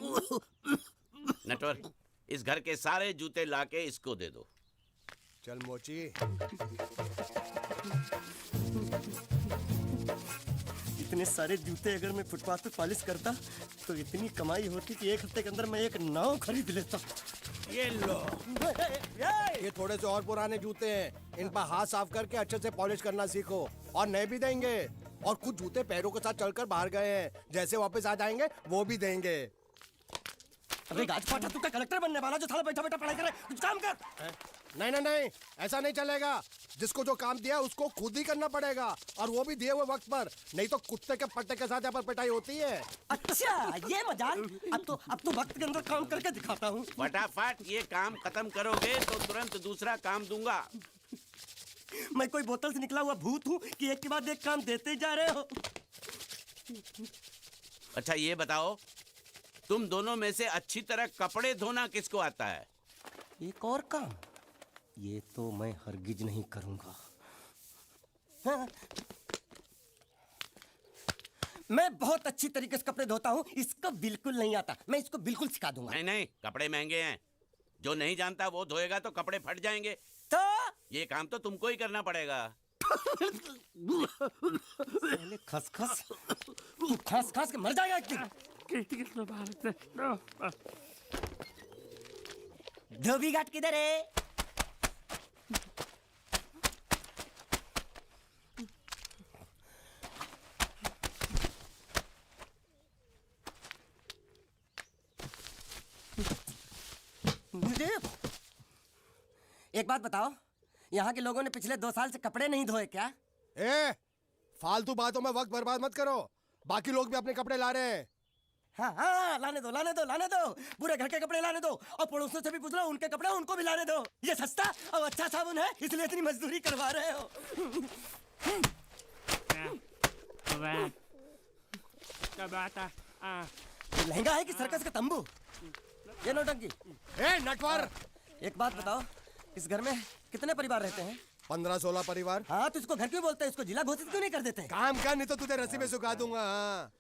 नटवर, इस घर के सारे जूते लाके इसको दे दो। चल मोची। इतने सारे जूते अगर मैं फुटपाथ पे पॉलिश करता तो इतनी कमाई होती कि एक हफ्ते के अंदर मैं एक नाव खरीद लेता। ये लो। ये थोड़े से और पुराने जूते हैं, इन पर हाथ साफ करके अच्छे से पॉलिश करना सीखो, और नए भी देंगे। और कुछ जूते पैरों के साथ चलकर बाहर गए हैं, जैसे वापस आ जाएंगे वो भी देंगे। अरे गाजपाटा, तू क्या कलेक्टर बनने वाला जो साला बैठा बैठा पढ़ाई करे? कुछ काम कर। नहीं नहीं नहीं, ऐसा नहीं चलेगा। जिसको जो काम दिया उसको खुद ही करना पड़ेगा, और वो भी दिए हुए वक्त पर, नहीं तो कुत्ते के पट्टे के साथ यहाँ पर पिटाई होती है। अच्छा, ये मजाल। अब तो वक्त के अंदर काम करके दिखाता हूँ। फटाफट ये काम खत्म करोगे तो तुरंत दूसरा काम दूंगा। मैं कोई बोतल से निकला हुआ भूत हूँ कि एक के बाद एक काम देते जा रहे हो? अच्छा ये बताओ, तुम दोनों में से अच्छी तरह कपड़े धोना किसको आता है? एक और काम? ये तो मैं हरगिज नहीं करूंगा। हाँ। मैं बहुत अच्छी तरीके से कपड़े धोता हूँ, इसको बिल्कुल नहीं आता। मैं इसको बिल्कुल सिखा दूंगा। नहीं नहीं, कपड़े महंगे हैं। जो नहीं जानता वो धोएगा तो कपड़े फट जाएंगे। तो ये काम तो तुमको ही करना पड़ेगा। खसखस, तू खस खस के मर जाएगा एक दिन। धोबी घाट किधर है? एक बात बताओ, यहाँ के लोगों ने पिछले 2 साल से कपड़े नहीं धोए क्या? ए, फालतू बातों में वक्त बर्बाद मत करो। बाकी लोग भी अपने कपड़े ला रहे हैं। हाँ हाँ, लाने दो लाने दो लाने दो। पूरे घर के कपड़े लाने दो, और पड़ोसियों से भी पूछ लो, उनके कपड़े उनको भी लाने दो। ये सस्ता और अच्छा साबुन है, इसलिए इतनी मजदूरी करवा रहे हो। लहंगा है कि सर्कस का तंबू? ये नौटंकी। ए नटवर, एक बात बताओ, इस घर में कितने परिवार रहते हैं? 15-16 परिवार। हाँ, तो इसको घर क्यों बोलते हैं? इसको जिला घोषित क्यों नहीं कर देते? काम कर, नहीं तो तुझे रस्सी में सुखा दूंगा।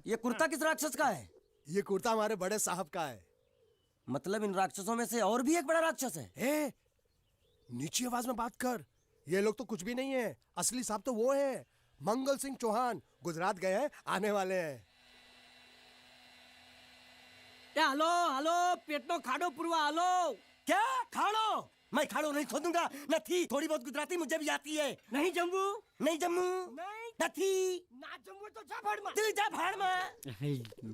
ये कुर्ता किस राक्षस का है? ये कुर्ता हमारे बड़े साहब का है। मतलब इन राक्षसों में से और भी एक बड़ा राक्षस है? ए, नीची आवाज में बात कर। ये लोग तो कुछ भी नहीं है, असली साहब तो वो है, मंगल सिंह चौहान। गुजरात गए हैं, आने वाले हैं। હાલો હાલો પેટનો ખાડો પૂરવા હાલો. क्या खाड़ो? मैं खाड़ो नहीं खोदूंगा। नहीं, थोड़ी बहुत गुजराती मुझे भी आती है। નહીં જમવું? नहीं जम्मू नहीं. नहीं। ના જમવું તો જા ભાડમાં. तू जा भाड़ में।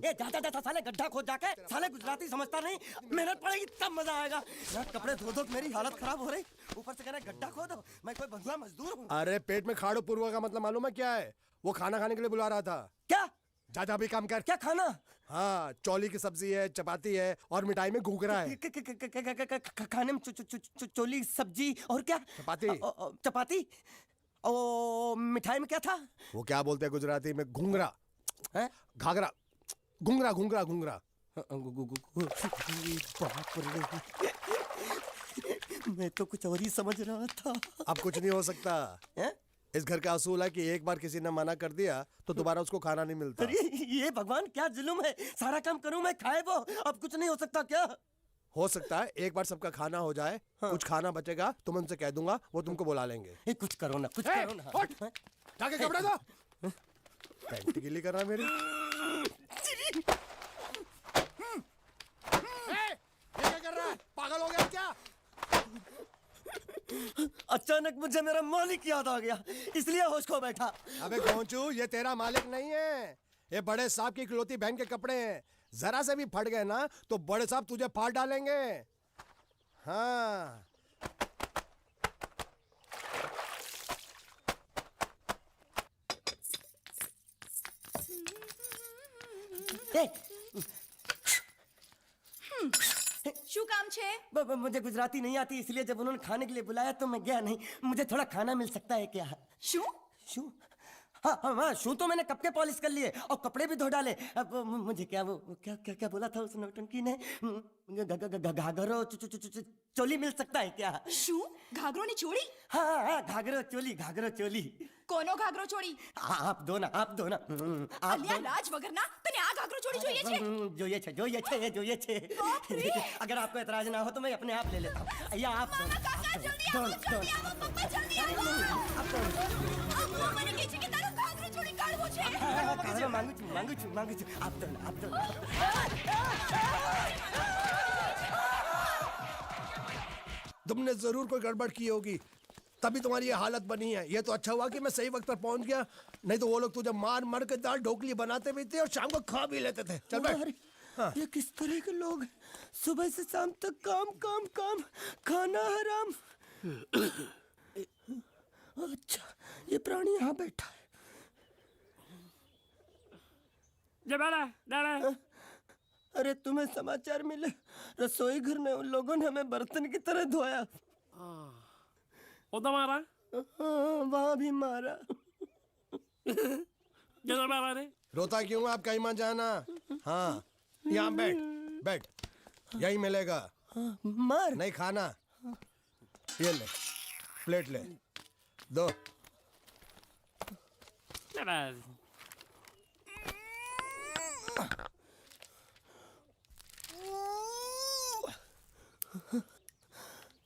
ये जाता जाता साले गड्ढा खोद जाके, साले गुजराती समझता नहीं। मेहनत पड़ेगी तब मजा आएगा। यार कपड़े धो धो मेरी हालत खराब हो रही, ऊपर से कहना गड्ढा खोदो। मैं कोई बंधुआ मजदूर हूँ? अरे पेट में खाड़ो पूर्वा का मतलब मालूम है क्या है? वो खाना खाने के लिए बुला रहा था। क्या? जा जा भी काम कर। क्या खाना? हाँ, चौली की सब्जी है, चपाती है, और मिठाई में घूघरा है। खाने में चोली सब्जी और क्या? चपाती। चपाती। ओ, मिठाई में क्या था? वो क्या बोलते हैं गुजराती में? घूंघरा। हैं? घाघरा। घूंघरा घूंघरा घूंघरा। बाप रे, मैं तो कुछ और ही समझ रहा था। अब कुछ नहीं हो सकता। हैं? इस घर का असूल है कि एक बार किसी ने मना कर दिया तो दोबारा उसको खाना नहीं मिलता। अरे ये भगवान क्या जुल्म है? सारा काम करूं मैं, खाए वो। अब कुछ नहीं हो सकता क्या? हो सकता है एक बार सबका खाना हो जाए। हाँ। कुछ खाना बचेगा तो मैं उनसे कह दूंगा, वो तुमको बुला लेंगे। कुछ करो ना, कुछ करो ना। उठ, जाके कपड़े दो। पैंट गीली कर रहा मेरी। ये क्या कर रहा है? पागल हो गया क्या? अचानक मुझे मेरा मालिक याद आ गया, इसलिए होश खो बैठा। अबे गोंचू, ये तेरा मालिक नहीं है, ये बड़े साहब की इकलौती बहन के कपड़े हैं। जरा से भी फट गए ना तो बड़े साहब तुझे फाड़ डालेंगे। हाँ। શું કામ છે? मुझे गुजराती नहीं आती, इसलिए जब उन्होंने खाने के लिए बुलाया तो मैं गया नहीं। मुझे थोड़ा खाना मिल सकता है क्या? શું? शू? हाँ हाँ हाँ, शू तो मैंने कब के पॉलिश कर लिए और कपड़े भी धो डाले। अब मुझे क्या वो क्या क्या क्या बोला था उस नौटंकी ने? घाघरो चोली मिल सकता है क्या? શું? ઘાઘરો ને ચોળી? हाँ हाँ, घाघरो चोली, घाघरो चोली। કોનો ઘાઘરો ચોળી आप दो ना आप અલ્યા લાજ વગરના તને આ ઘાઘરો ચોળી જોઈએ છે જોઈએ છે अगर आपको एतराज ना हो तो मैं अपने आप ले लेता हूँ या आप दो પપ્પા જલ્દી આવો મને કહે છે કે તારો ઘાઘરો ચોળી કાઢવો છે मांगू છું आप दो तुमने जरूर कोई गड़बड़ की होगी, तभी तुम्हारी ये हालत बनी है। ये तो अच्छा हुआ कि मैं सही वक्त पर पहुंच गया, नहीं तो वो लोग तुझे मार के दाल ढोकली बनाते भी थे और शाम को खा भी लेते थे। चल बैठ। हाँ। ये किस तरह के लोग हैं? सुबह से शाम तक काम खाना हराम। अच्छा ये प्राणी यहाँ बैठा है। अरे तुम्हें समाचार मिले? रसोई घर में उन लोगों ने हमें बर्तन की तरह धोया। मारा वहाँ भी मारा। रोता क्यों? आप कहीं मत जाना। हाँ यहाँ बैठ यही मिलेगा। मार नहीं खाना, ये ले प्लेट ले दो।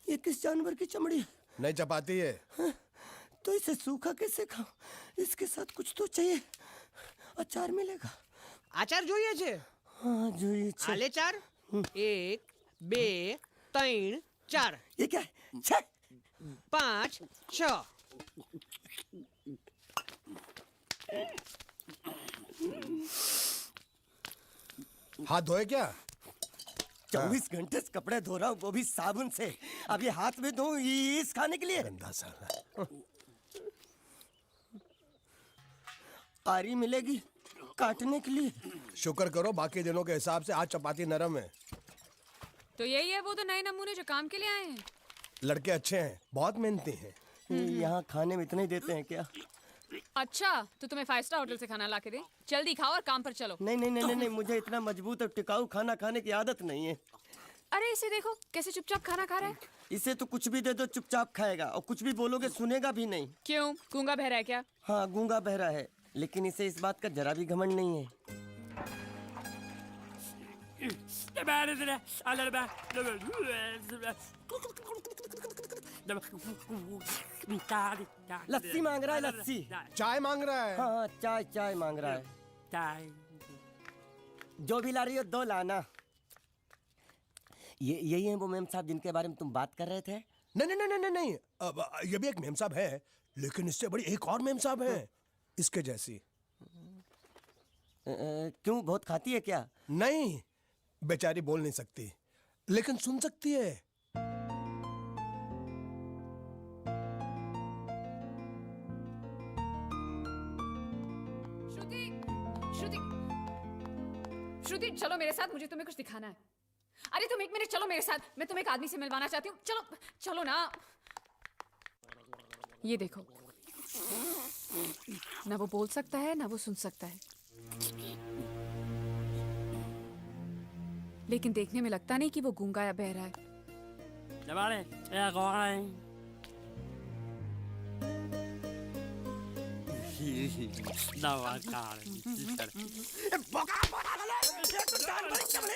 ये किस जानवर की चमड़ी है? नहीं चपाती है। तो इसे सूखा कैसे खाऊं? इसके साथ कुछ तो चाहिए। अचार मिलेगा? આચાર જોઈએ છે? हाँ જોઈએ છે। આલે ચાર 1 2 3 4 ये क्या है? 6 5 6 हाथ धोए क्या? 24 घंटे से कपड़े धो रहा हूँ, वो भी साबुन से। अब ये हाथ में धो इस खाने के लिए? गंदा साला। आरी मिलेगी काटने के लिए? शुक्र करो बाकी दिनों के हिसाब से आज चपाती नरम है। तो यही है वो तो नए नमूने जो काम के लिए आए हैं। लड़के अच्छे हैं, बहुत मेहनती हैं। यहाँ खाने में इतना ही देते हैं क्या? अच्छा तो तुम्हें 5 स्टार होटल से खाना ला के दे? जल्दी खाओ और काम पर चलो। नहीं, मुझे इतना मजबूत और टिकाऊ खाना खाने की आदत नहीं है। अरे इसे देखो कैसे चुपचाप खाना खा रहा है। इसे तो कुछ भी दे दो चुपचाप खाएगा, और कुछ भी बोलोगे सुनेगा भी नहीं। क्यों गूंगा बहरा है क्या? हाँ गूंगा बहरा है, लेकिन इसे इस बात का जरा भी घमंड नहीं है। लस्सी मांग रहा है, लस्सी। चाय मांग रहा है। हाँ चाय मांग रहा है। जो भी ला रही हो 2 लाना। यही है वो मेम साहब जिनके बारे में तुम बात कर रहे थे? नहीं। अब ये भी एक मेम साहब है, लेकिन इससे बड़ी एक और मेम साहब है इसके जैसी। क्यों बहुत खाती है क्या? नहीं, बेचारी बोल नहीं सकती लेकिन सुन सकती है। श्रुति चलो मेरे साथ, मुझे तुम्हें कुछ दिखाना है। अरे तुम 1 मिनट चलो मेरे साथ, मैं तुम्हें एक आदमी से मिलवाना चाहती हूँ। चलो ना। ये देखो, ना वो बोल सकता है ना वो सुन सकता है, लेकिन देखने में लगता नहीं कि वो गूंगा या बहरा है।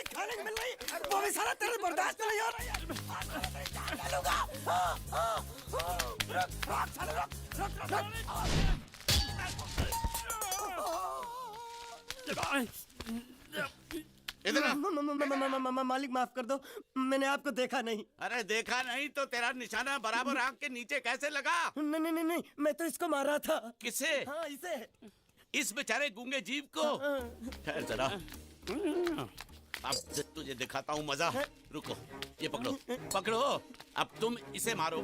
खाने को मिल रही, वो भी सारा तेरे बर्दाश्त नहीं हो रहा। मालिक माफ कर दो, मैंने आपको देखा नहीं। अरे देखा नहीं तो तेरा निशाना बराबर आंख के नीचे कैसे लगा? नहीं, मैं तो इसको मार रहा था। किसे? हाँ इसे। इस बेचारे गूंगे जीव को? ठहर जरा, अब तुझे दिखाता हूँ मजा। रुको, ये पकड़ो। अब तुम इसे मारो।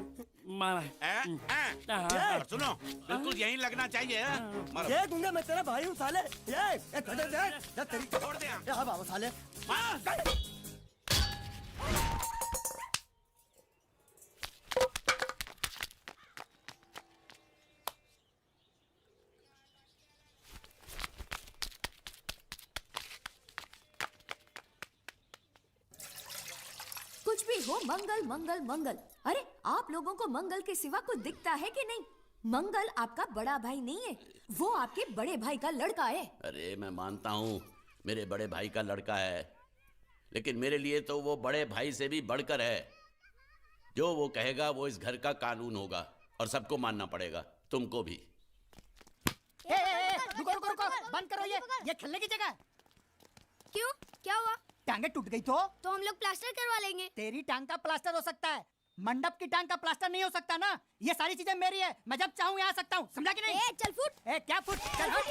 सुनो, बिल्कुल यहीं लगना चाहिए। मारो। ये गूंगा मैं तेरा भाई हूँ साले। ये छोड़ दे। हाँ बाबा साले। कुछ भी हो मंगल मंगल मंगल। अरे आप लोगों को मंगल के सिवा कुछ दिखता है कि नहीं? मंगल आपका बड़ा भाई नहीं है, वो आपके बड़े भाई का लड़का है। अरे मैं मानता हूँ मेरे बड़े भाई का लड़का है, लेकिन मेरे लिए तो वो बड़े भाई से भी बढ़कर है। जो वो कहेगा वो इस घर का कानून होगा और सबको मानना पड़ेगा, तुमको भी। रुको रुको रुको, बंद करो ये खेलने की जगह है। क्यों, क्या हुआ? टांगे टूट गई तो हम लोग प्लास्टर करवा लेंगे। तेरी टांग का प्लास्टर हो सकता है, मंडप की टांग का प्लास्टर नहीं हो सकता ना। ये सारी चीजें मेरी है, मैं जब चाहूँ यहाँ आ सकता हूँ, समझा कि नहीं? चल फुट। क्या फुट? चल हट।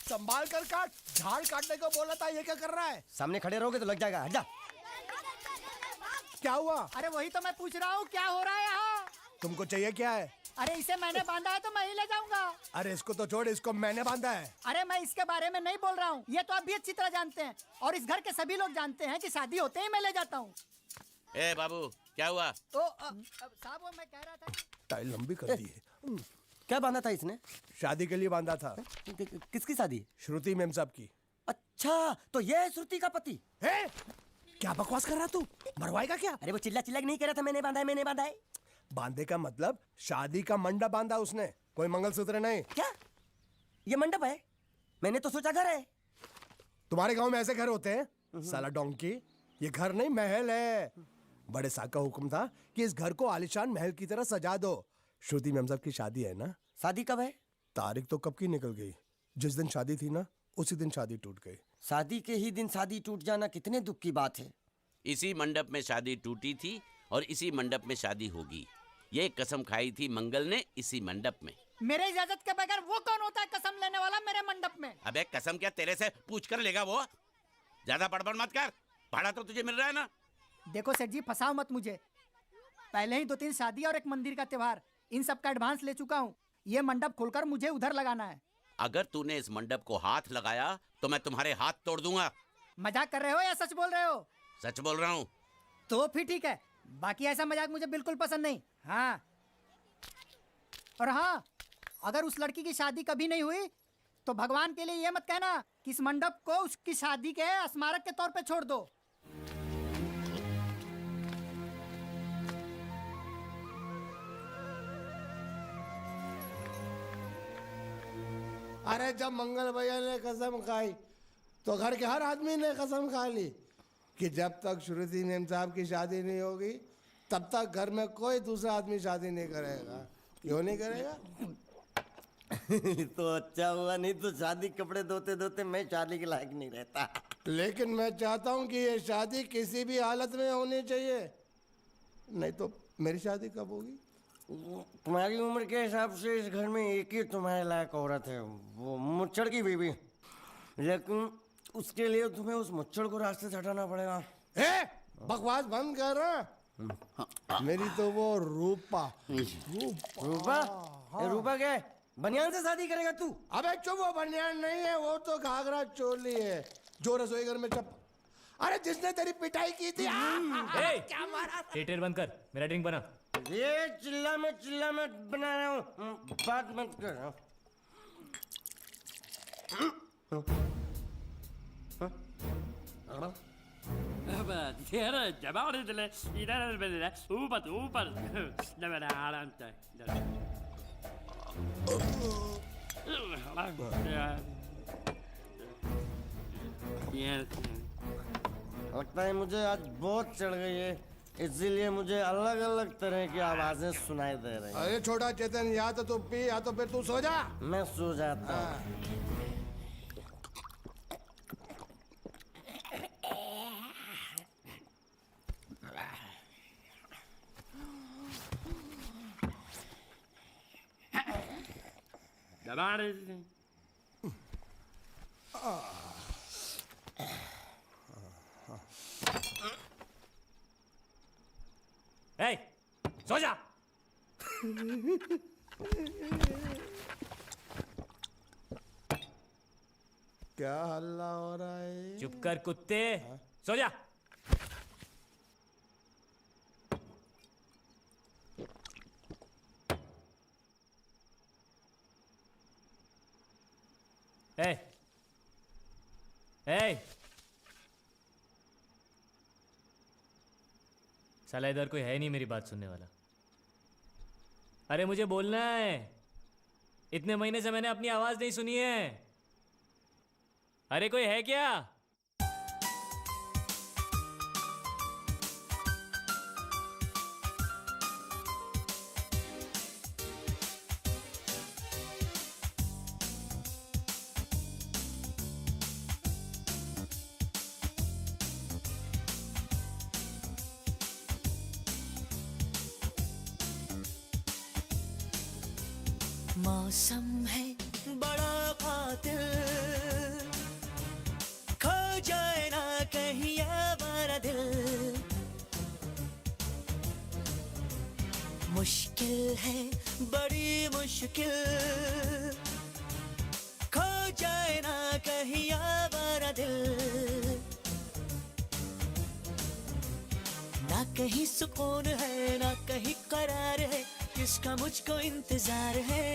संभाल कर काट, झाड़ काटने को बोला था, ये क्या कर रहा है? सामने खड़े रहोगे तो लग जाएगा, हट जा। क्या हुआ? अरे वही तो मैं पूछ रहा हूँ, क्या हो रहा है यहाँ? तुमको चाहिए क्या है? अरे इसे मैंने बांधा है तो मैं ही ले जाऊंगा। अरे इसको तो छोड़, इसको मैंने बांधा है। अरे मैं इसके बारे में नहीं बोल रहा हूँ, ये तो आप भी अच्छी तरह जानते हैं और इस घर के सभी लोग जानते हैं कि शादी होते ही मैं ले जाता हूँ। ए बाबू, क्या हुआ? तो साहब वो मैं कह रहा था। टाइल लंबी कर दी है। क्या बांधा था इसने? शादी के लिए बांधा था। किसकी शादी? श्रुति मेम साहब की। अच्छा, तो ये है श्रुति का पति? है? क्या बकवास कर रहा तू? मरवाएगा क्या? अरे वो चिल्ला चिल्ला नहीं कह रहा था मैंने बांधा है, मैंने बांधा है। बांधे का मतलब शादी का मंडप बांधा उसने, कोई मंगलसूत्र नहीं। क्या ये मंडप है? मैंने तो सोचा घर है। तुम्हारे गांव में ऐसे घर होते हैं साला डोंकी? ये घर नहीं, महल है। बड़े साहब का हुक्म था कि इस घर को आलीशान महल की तरह सजा दो। श्रुति मेम साहब की शादी है ना? शादी कब है? तारीख तो कब की निकल गई। जिस दिन शादी थी ना, उसी दिन शादी टूट गई। शादी के ही दिन शादी टूट जाना कितने दुख की बात है। इसी मंडप में शादी टूटी थी और इसी मंडप में शादी होगी। ये कसम खाई थी मंगल ने इसी मंडप में। मेरे इजाजत के बगैर वो कौन होता है कसम लेने वाला मेरे मंडप में? अबे कसम क्या तेरे से पूछ कर लेगा वो? ज्यादा बड़बड़ मत कर, भाड़ा तो तुझे मिल रहा है ना। देखो सेठ जी, फंसाओ मत मुझे। पहले ही 2-3 शादी और एक मंदिर का त्योहार, इन सब का एडवांस ले चुका हूँ। ये मंडप खोलकर मुझे उधर लगाना है। अगर तूने इस मंडप को हाथ लगाया तो मैं तुम्हारे हाथ तोड़ दूंगा। मजाक कर रहे हो या सच बोल रहे हो? सच बोल रहा हूँ। तो फिर ठीक है, बाकी ऐसा मजाक मुझे बिल्कुल पसंद नहीं। हाँ, और हाँ, अगर उस लड़की की शादी कभी नहीं हुई तो भगवान के लिए ये मत कहना कि इस मंडप को उसकी शादी के स्मारक के तौर पे छोड़ दो। अरे जब मंगल भैया ने कसम खाई तो घर के हर आदमी ने कसम खा ली कि जब तक श्रुति मेम साहब की शादी नहीं होगी तब तक घर में कोई दूसरा आदमी शादी नहीं करेगा। क्यों नहीं करेगा? तो अच्छा हुआ, नहीं तो शादी कपड़े धोते धोते मैं शादी के लायक नहीं रहता। लेकिन मैं चाहता हूँ कि ये शादी किसी भी हालत में होनी चाहिए, नहीं तो मेरी शादी कब होगी? तुम्हारी उम्र के हिसाब से इस घर में एक ही तुम्हारे लायक औरत है, वो मुच्छड़ की बीवी। लेकिन उसके लिए तुम्हें उस मुच्छड़ को रास्ते से हटाना पड़ेगा। बकवास बंद कर रहा। मेरी तो वो रूपा। रूपा? रूपा क्या है? बनियान से शादी करेगा तू? अबे चुप, वो बनियान नहीं है, वो तो घाघरा चोली है जो रसोई घर में अरे जिसने तेरी पिटाई की थी। क्या मारा? थिएटर बंद कर, मेरा ड्रिंक बना। ये चिल्ला में बना रहा हूँ, बात मत कर। लगता है मुझे आज बहुत चढ़ गई है, इसीलिए मुझे अलग अलग तरह की आवाजें सुनाई दे रही हैं। अरे छोटा चेतन, या तो तू पी या तो फिर तू सो जा। मैं सो जाता हूँ। ए, सो जा। क्या हल्ला हो रहा है? चुप कर कुत्ते, सो जा। ए, ए, साला इधर कोई है नहीं मेरी बात सुनने वाला। अरे मुझे बोलना है। इतने महीने से मैंने अपनी आवाज नहीं सुनी है। अरे कोई है क्या? मौसम है बड़ा कातिल, खो जाए ना कहीं हमारा दिल। मुश्किल है बड़ी मुश्किल, खो जाए ना कहीं हमारा दिल। ना कहीं सुकून है ना कहीं करार है, किसका मुझको इंतजार है,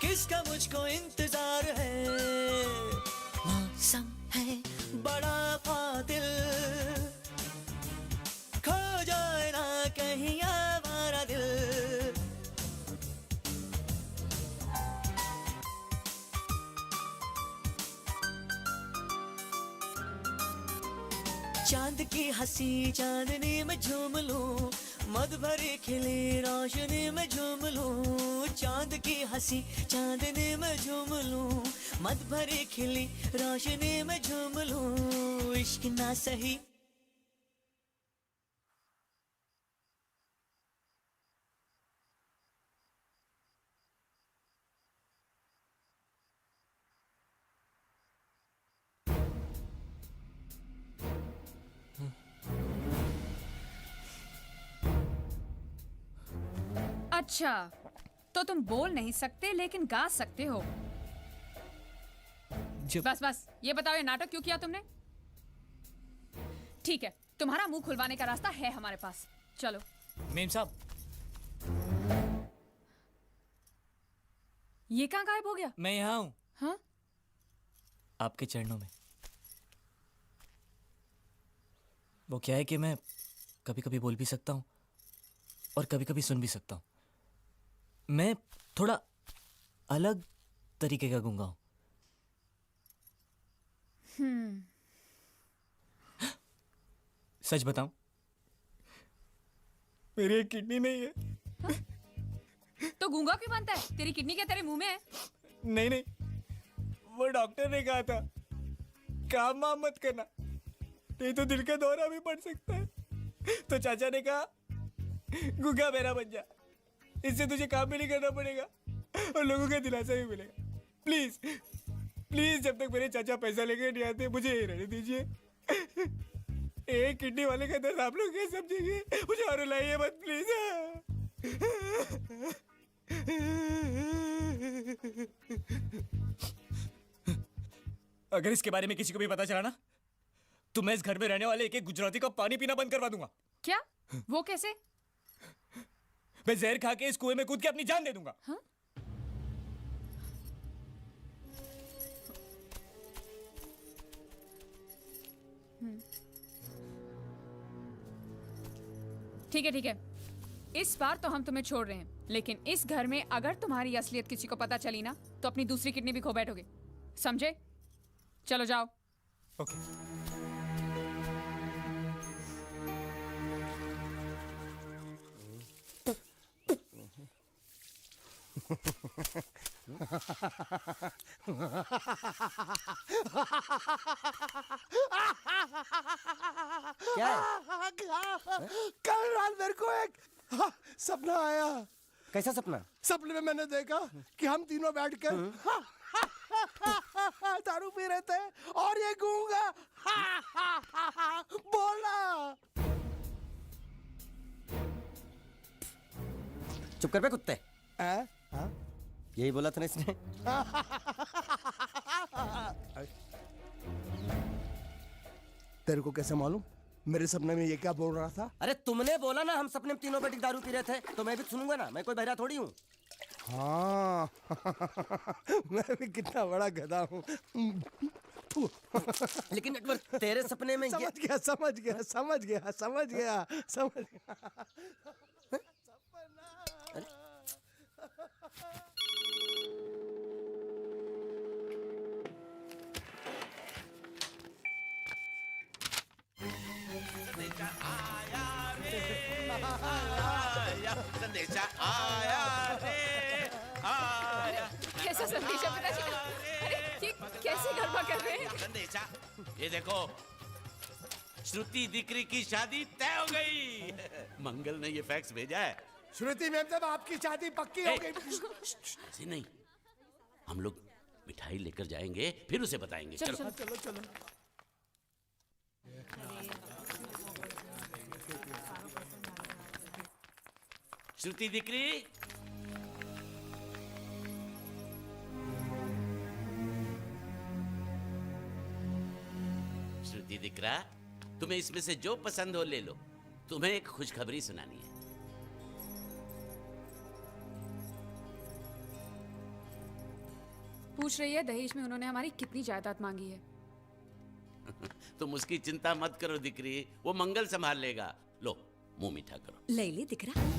किसका मुझको इंतजार है। मौसम है बड़ा कातिल, खो जाए ना कहीं हमारा दिल। चांद की हंसी चांदनी में झूम लूं, मद भरी खिली रोशनी में झूम लूं। चांद की हंसी चांदनी में झूम लूं, मद भरी खिली रोशनी में झूम लूं। इश्क ना सही अच्छा, तो तुम बोल नहीं सकते लेकिन गा सकते हो। बस बस ये बताओ, ये नाटक क्यों किया तुमने? ठीक है, तुम्हारा मुंह खुलवाने का रास्ता है हमारे पास। चलो। मेम साहब, ये कहाँ गायब हो गया? मैं यहाँ हूँ। हाँ? आपके चरणों में। वो क्या है कि मैं कभी कभी बोल भी सकता हूँ और कभी कभी सुन भी सकता हूँ। मैं थोड़ा अलग तरीके का गूंगा हूँ। सच बताऊं, मेरी एक किडनी नहीं है। तो गूंगा क्यों बनता है? तेरी किडनी क्या तेरे मुंह में है? नहीं नहीं, वो डॉक्टर ने कहा था काम वाम मत करना, नहीं तो दिल का दौरा भी पड़ सकता है। तो चाचा ने कहा गूंगा मेरा बन जा, इससे तुझे काम भी नहीं करना पड़ेगा और लोगों का दिलासा भी मिलेगा। प्लीज प्लीज, जब तक मेरे चाचा पैसा लेके नहीं आते मुझे यही रहने दीजिए। एक किडनी वाले का दर्द आप लोग कैसे समझेंगे? मुझे और रुलाइए मत प्लीज। अगर इसके बारे में किसी को भी पता चला ना, तो मैं इस घर में रहने वाले एक एक गुजराती का पानी पीना बंद करवा दूंगा। क्या? वो कैसे? मैं जहर खा के इस कुएं में कूद के अपनी जान दे दूंगा। हाँ? ठीक है ठीक है, इस बार तो हम तुम्हें छोड़ रहे हैं, लेकिन इस घर में अगर तुम्हारी असलियत किसी को पता चली ना, तो अपनी दूसरी किडनी भी खो बैठोगे। समझे? चलो जाओ। ओके। क्या है? कल रात मेरे को एक सपना आया। कैसा सपना? सपने में मैंने देखा कि हम तीनों बैठ कर दारू पी रहे थे और ये गूंगा बोला। चुप कर बे कुत्ते। यही बोला था ना इसने। तेरे को कैसे मालूम मेरे सपने में ये क्या बोल रहा था? अरे तुमने बोला ना हम सपने में तीनों बैठ के दारू पी रहे थे, तो मैं भी सुनूंगा ना। मैं कोई बहरा थोड़ी हूँ। हाँ मैं भी कितना बड़ा गधा हूँ। लेकिन नेटवर्क तेरे सपने में समझ गया समझ गया समझ गया समझ गया समझ गया। अरे संदेशा आया रे आया। कैसा संदेशा पिताजी का? अरे ये कैसे गरबा कर रहे हैं? संदेशा, ये देखो श्रुति दिकरी की शादी तय हो गई। मंगल ने ये फैक्स भेजा है। श्रुति मैम साहब आपकी शादी पक्की हो गई। ऐसे नहीं, हम लोग मिठाई लेकर जाएंगे फिर उसे बताएंगे। चलो चलो चलो चलो श्रुति दिकरी, श्रुति दिकरा, तुम्हें इसमें से जो पसंद हो ले लो। तुम्हें एक खुशखबरी सुनानी है। पूछ रही है दहेज में उन्होंने हमारी कितनी जायदाद मांगी है। तुम उसकी चिंता मत करो दिकरी, वो मंगल संभाल लेगा। लो मुंह मीठा करो। ले ले दिख रहा।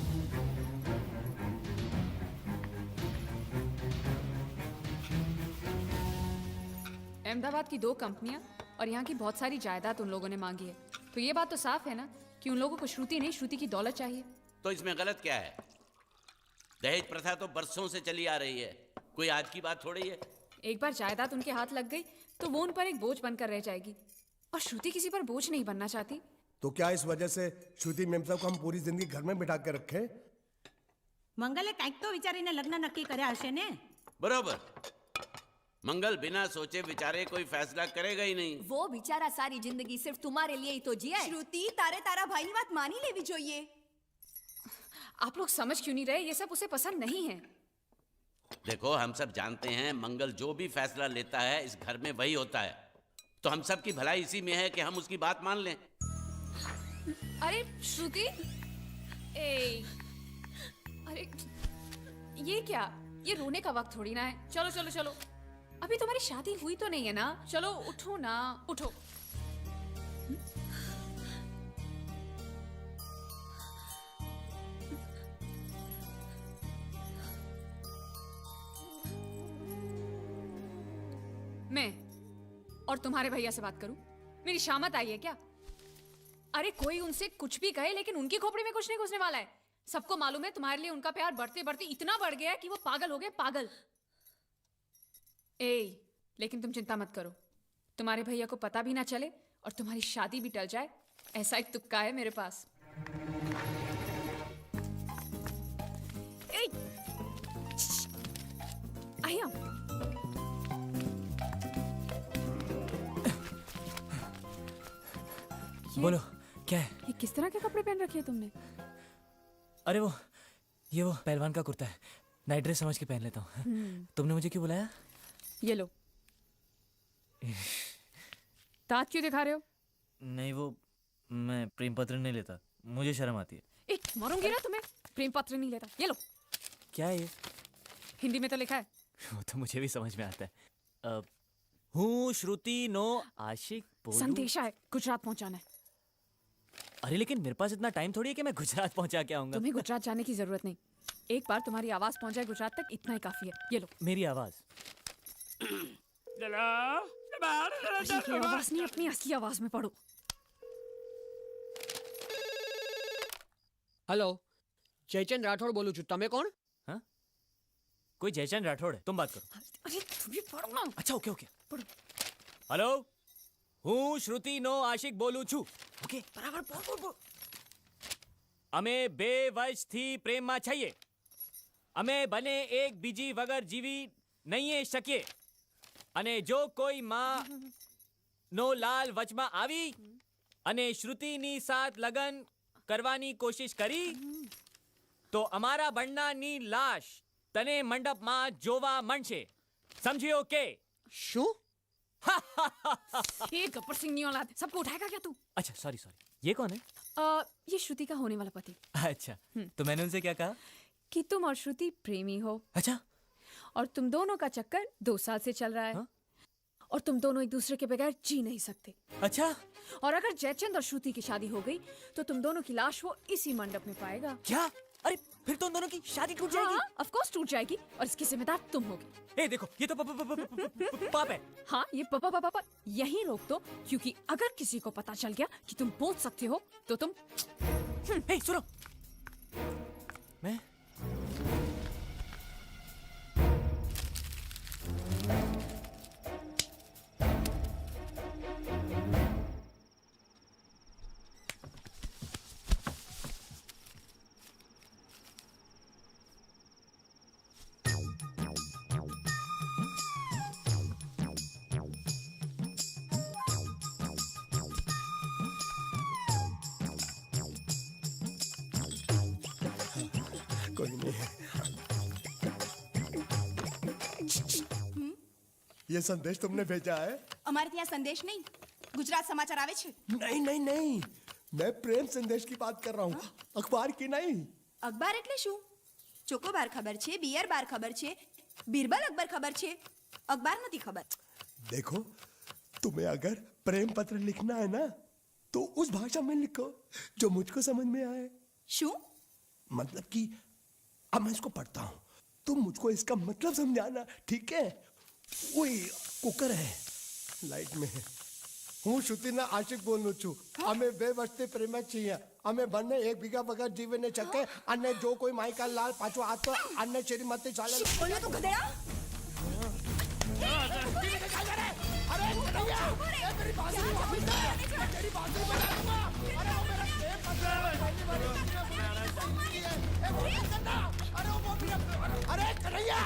अहमदाबाद की 2 कंपनियां और यहाँ की बहुत सारी जायदाद उन लोगों ने मांगी है। तो ये बात तो साफ है ना कि उन लोगों को श्रुति नहीं, श्रुति की दौलत चाहिए। तो इसमें गलत क्या है? दहेज प्रथा तो बरसों से चली आ रही है, कोई आज की बात थोड़ी है। एक बार जायदाद उनके हाथ लग गई तो वो उन पर एक बोझ बनकर रह जाएगी, और श्रुति किसी पर बोझ नहीं बनना चाहती। तो क्या इस वजह से श्रुति मैम साहब को हम पूरी जिंदगी घर में बिठा के रखें? મંગલે કાંઈક તો વિચારીને લગ્ન નક્કી કર્યા હશે ને? बरोबर, मंगल बिना सोचे विचारे कोई फैसला करेगा ही नहीं। वो बेचारा सारी जिंदगी सिर्फ तुम्हारे लिए ही तो जिया है। श्रुति तारे तारा भाई ની વાત માની લેવી જોઈએ। आप लोग समझ क्यों नहीं रहे? ये सब उसे पसंद नहीं है। देखो हम सब जानते हैं मंगल जो भी फैसला लेता है इस घर में वही होता है, तो हम सब की भलाई इसी में है कि हम उसकी बात मान लें। अरे श्रुति, ए, अरे ये क्या? ये रोने का वक्त थोड़ी ना है। चलो चलो चलो, अभी तुम्हारी शादी हुई तो नहीं है ना? चलो उठो ना, उठो। मैं और तुम्हारे भैया से बात करूं? मेरी शामत आई है क्या? अरे कोई उनसे कुछ भी कहे लेकिन उनकी खोपड़ी में कुछ नहीं घुसने वाला है। सबको मालूम है तुम्हारे लिए उनका प्यार बढ़ते बढ़ते इतना बढ़ गया है कि वो पागल हो गए, पागल। ए, लेकिन तुम चिंता मत करो, तुम्हारे भैया को पता भी ना चले और तुम्हारी शादी भी टल जाए, ऐसा एक तुक्का है मेरे पास। ए, आया। बोलो क्या है? ये किस तरह के कपड़े पहन रखे हैं तुमने? अरे ये वो पहलवान का कुर्ता है, नाइट ड्रेस समझ के पहन लेता हूँ। तुमने मुझे क्यों बुलाया? ये लो। दांत क्यों दिखा रहे हो? नहीं, वो मैं प्रेम पत्र नहीं लेता, मुझे शर्म आती है। एक मारूंगी ना तुम्हें। प्रेम पत्र नहीं लेता। ये लो। क्या है ये? हिंदी में तो लिखा है। वो तो मुझे भी समझ में आता है। हूँ श्रुति नो आशिक बोलूं। संदेशा है, गुजरात पहुंचाना है। अरे लेकिन मेरे पास इतना टाइम थोड़ी है कि मैं गुजरात पहुंचा के आऊंगा। तुम्हें गुजरात जाने की जरूरत नहीं, एक बार तुम्हारी आवाज पहुंच जाए गुजरात तक, इतना ही काफी है। ये लो। मेरी आवाज? ये आवाज नहीं, अपनी असली आवाज में पढ़ो। हेलो, जयचंद राठौड़ बोलू છું। તમે કોણ? हाँ? कोई जयचंद राठौड़ है? तुम बात करो। अरे तुम भी पढ़ो ना। अच्छा ओके ओके। पढ़ो। हेलो, हूँ श्रुति नो आशिक बोलू छू। ओके बराबर बोल बोल बोल। અમે 2 વર્ષથી પ્રેમમાં છીએ। અમે બને એકબીજી વગર જીવી નહીં શકીએ, અને જો કોઈ માં નો લાલ વચમાં આવી અને શ્રુતિની સાથ લગન કરવાની કોશિશ કરી તો અમારા બંનેની લાશ તને મંડપમાં જોવા મળશે, સમજ્યો કે? શું? ये गब्बर सिंह नहीं औलाद, सबको उठाएगा क्या तू? अच्छा सॉरी ये कौन है? ये श्रुति का होने वाला पति। अच्छा तो मैंने उनसे क्या कहा? कि तुम और श्रुति प्रेमी हो। अच्छा, और तुम दोनों का चक्कर 2 साल से चल रहा है। हाँ? और तुम दोनों एक दूसरे के बगैर जी नहीं सकते। अच्छा और अगर जयचंद और श्रुति की शादी हो गई तो तुम दोनों की लाश वो इसी मंडप में पाएगा। क्या? अरे फिर तो उन दोनों की शादी टूट जाएगी। हाँ, ऑफ कोर्स टूट जाएगी, और इसकी जिम्मेदार तुम होगी। ए देखो ये तो पाप है। हाँ, ये पापा यहीं रोक दो, क्योंकि अगर किसी को पता चल गया कि तुम बोल सकते हो तो तुम। हे सुनो, मैं कोई नहीं। ये संदेश तुमने भेजा है? અમારે ત્યાં સંદેશ નહીં ગુજરાત સમાચાર આવે છે। नहीं नहीं नहीं, मैं प्रेम संदेश की बात कर रहा हूँ, अखबार की नहीं। અખબાર એટલે શું? ચોકોબાર ખબર છે, બિયર બાર ખબર છે, બીરબલ અકબર ખબર છે, અખબાર નથી ખબર। देखो, तुम्हें अगर प्रेम पत्र लिखना है ना, तो उस भाषा में लिखो जो मुझको समझ में आए। શું? मतलब कि अब मैं इसको पढ़ता हूँ, तुम मुझको इसका मतलब समझाना, ठीक है? ओए, कुकर है लाइट में है। હું શ્રુતિના આશિક બોલું છું। અમે 2 વર્ષથી પ્રેમ છીએ। અમે બંને એકબીજા વગર જીવી ન શકે અને જો કોઈ માઈકા લાલ પાછો આતો અને શ્રીમતી ચાલે। બોલ્યો તું ગધેડા? अरे कन्हैया, ये मेरी बांसुरी वापस दे। तेरी बांसुरी बजा दूंगा। अरे वो मेरा प्रेम पत्र है। ए, वो मत करना। अरे वो मेरा, अरे कन्हैया।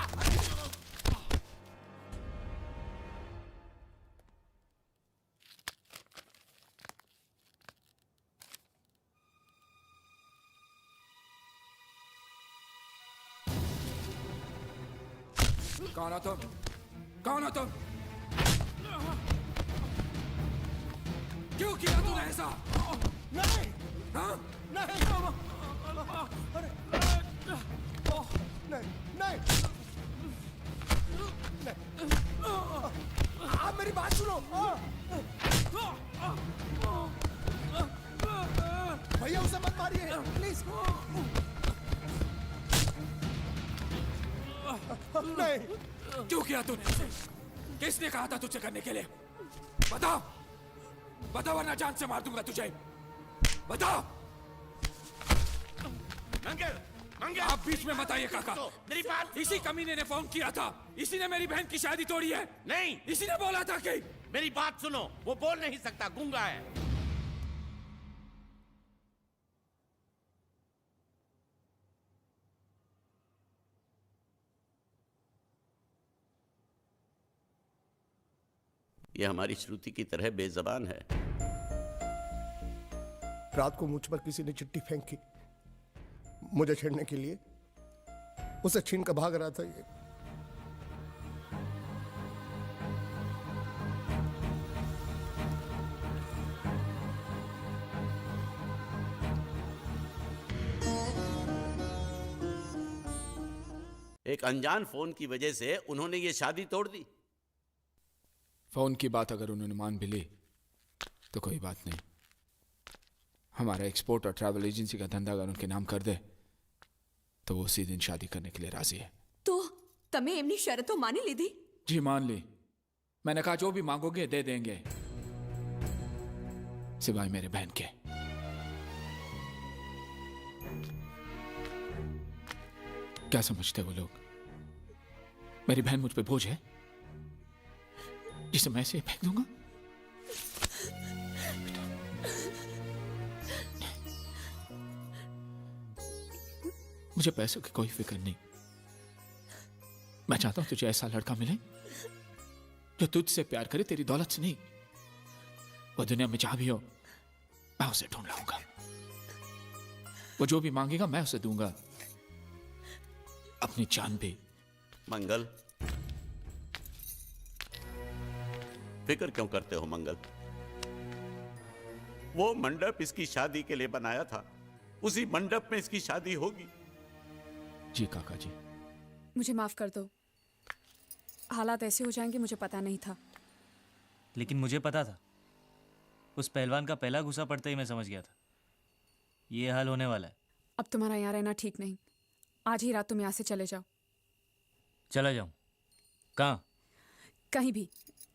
कौन हो तुम? कौन हो तुम? क्यों किया तूने ऐसा? नहीं हाँ? नहीं अरे नहीं नहीं नहीं, आप मेरी बात सुनो। भैया उसे मत मारिए प्लीज। नहीं। क्यों किया तूने ऐसे? किसने कहा था तुझे करने के लिए? बताओ, बताओ वरना जान से मार दूंगा तुझे। बताओ। मंगल, मंगल, आप बीच में मत आइए काका। मेरी बात। इसी कमीने ने फोन किया था, इसी ने मेरी बहन की शादी तोड़ी है। नहीं, इसी ने बोला था कि मेरी बात सुनो, वो बोल नहीं सकता, गूंगा है। ये हमारी श्रुति की तरह बेजबान है। रात को मुझ पर किसी ने चिट्ठी फेंकी मुझे छेड़ने के लिए। उसे छीन कर भाग रहा था ये। एक अनजान फोन की वजह से उन्होंने ये शादी तोड़ दी। फोन की बात अगर उन्होंने मान भी ली तो कोई बात नहीं। हमारा एक्सपोर्ट और ट्रैवल एजेंसी का धंधा अगर उनके नाम कर दे तो वो उसी दिन शादी करने के लिए राजी है। તો તમે એમની શરતો માની લીધી? जी मान ली। मैंने कहा जो भी मांगोगे दे देंगे, सिवाय मेरे बहन के। क्या समझते हो लोग? मेरी बहन मुझ पे बोझ है जिसे मैं ऐसे ही फेंक दूंगा? मुझे पैसों की कोई फिक्र नहीं। मैं चाहता हूं तुझे ऐसा लड़का मिले जो तुझसे प्यार करे, तेरी दौलत से नहीं। वो दुनिया में जहां भी हो मैं उसे ढूंढ लाऊंगा। वो जो भी मांगेगा मैं उसे दूंगा, अपनी जान भी। मंगल, फिक्र क्यों करते हो मंगल? वो मंडप इसकी शादी के लिए बनाया था, उसी मंडप में इसकी शादी होगी। जी काका जी। मुझे माफ कर दो, हालात ऐसे हो जाएंगे मुझे पता नहीं था। लेकिन मुझे पता था। उस पहलवान का पहला गुस्सा पड़ते ही मैं समझ गया था ये हाल होने वाला है। अब तुम्हारा यहाँ रहना ठीक नहीं, आज ही रात तुम यहाँ से चले जाओ। चला जाऊं? कहाँ? कहीं भी।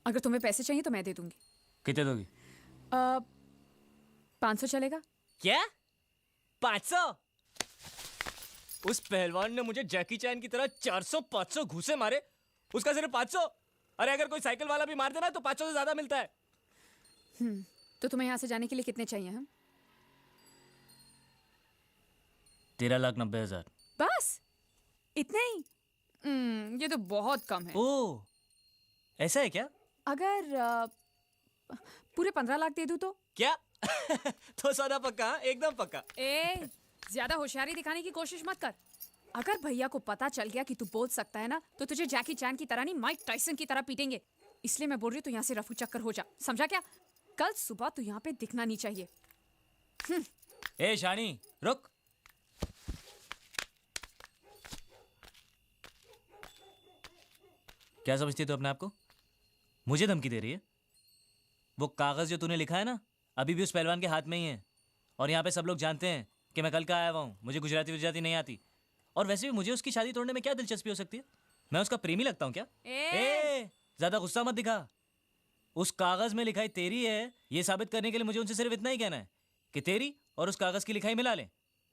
अगर तुम्हें पैसे चाहिए तो मैं दे दूंगी। कितने दोगी? 500 चलेगा? क्या? 500? उस पहलवान ने मुझे जैकी चैन की तरह 400-500 घूसे मारे, उसका सिर्फ 500। अरे अगर कोई साइकिल वाला भी मार देना तो 500 से ज्यादा मिलता है। तो तुम्हें यहाँ से जाने के लिए कितने चाहिए हम? 13,90,000। बस इतने ही? ये तो बहुत कम है। ओह, ऐसा है क्या? अगर पूरे 15 लाख दे दूं तो? क्या? तो सौदा पक्का? हाँ? एकदम पक्का। ए, ज्यादा होशियारी दिखाने की कोशिश मत कर। अगर भैया को पता चल गया कि तू बोल सकता है ना, तो तुझे जैकी चैन की तरह नहीं, माइक टाइसन की तरह पीटेंगे। इसलिए मैं बोल रही हूँ, तू यहाँ से रफू चक्कर हो जा, समझा क्या? कल सुबह तू यहाँ पे दिखना नहीं चाहिए। ए शानी, रुक। क्या समझती है तू अपने आप को? मुझे धमकी दे रही है? वो कागज जो तूने लिखा है ना, अभी भी उस पहलवान के हाथ में ही है। और यहाँ पे सब लोग जानते हैं कि मैं कल का आया हुआ हूँ, मुझे गुजराती नहीं आती। और वैसे भी मुझे उसकी शादी तोड़ने में क्या दिलचस्पी हो सकती है? मैं उसका प्रेमी लगता हूँ क्या? ज्यादा गुस्सा मत दिखा। उस कागज में लिखाई तेरी है, ये साबित करने के लिए मुझे उनसे सिर्फ इतना ही कहना है कि तेरी और उस कागज की लिखाई मिला ले।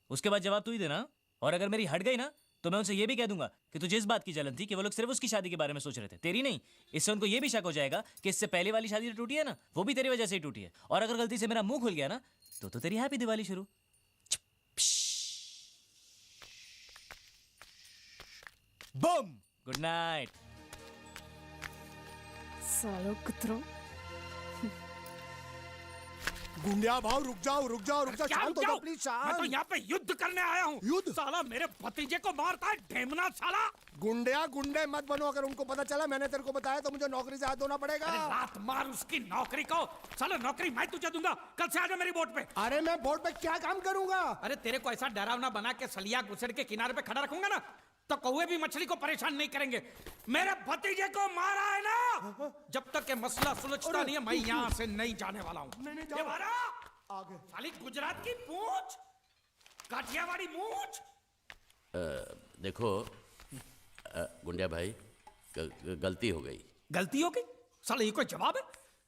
उसके बाद जवाब तू ही देना। और अगर मेरी हट गई ना, तो मैं उनसे ये भी कह दूंगा कि तुझे इस बात की जलन थी कि वो लोग सिर्फ उसकी शादी के बारे में सोच रहे थे, तेरी नहीं। इससे उनको ये भी शक हो जाएगा कि इससे पहले वाली शादी जो टूटी है ना, वो भी तेरी वजह से ही टूटी है। और अगर गलती से मेरा मुंह खुल गया ना, तो तेरी हैप्पी दिवाली शुरू। बम। Good night. सालो कुत्रो। गुंडिया भाव रुक जाओ शांत हो जाओ प्लीज। मैं तो यहाँ पे युद्ध करने आया हूँ। युद्ध? साला मेरे भतीजे को मारता है, ढेमना साला। गुंडे मत बनो। अगर उनको पता चला मैंने तेरे को बताया तो मुझे नौकरी से हाथ धोना पड़ेगा। अरे लात मार उसकी नौकरी को। साला नौकरी मैं तुझे दूंगा, कल से आजा मेरी बोट पे। अरे मैं बोट पे क्या काम करूंगा? अरे तेरे को ऐसा डरावना बना के सलिया घुसड़ के किनारे पे खड़ा रखूंगा ना, तो कौवे भी मछली को परेशान नहीं करेंगे। मेरे भतीजे को मारा है ना, जब तक ये मसला सुलझता नहीं है, मैं यहाँ से नहीं जाने वाला हूँ। ये मारा आगे साली गुजरात की पूंछ, काठियावाड़ी मूंछ। देखो गुंडिया भाई, गलती हो गई। गलती हो गई? साला ये कोई जवाब है?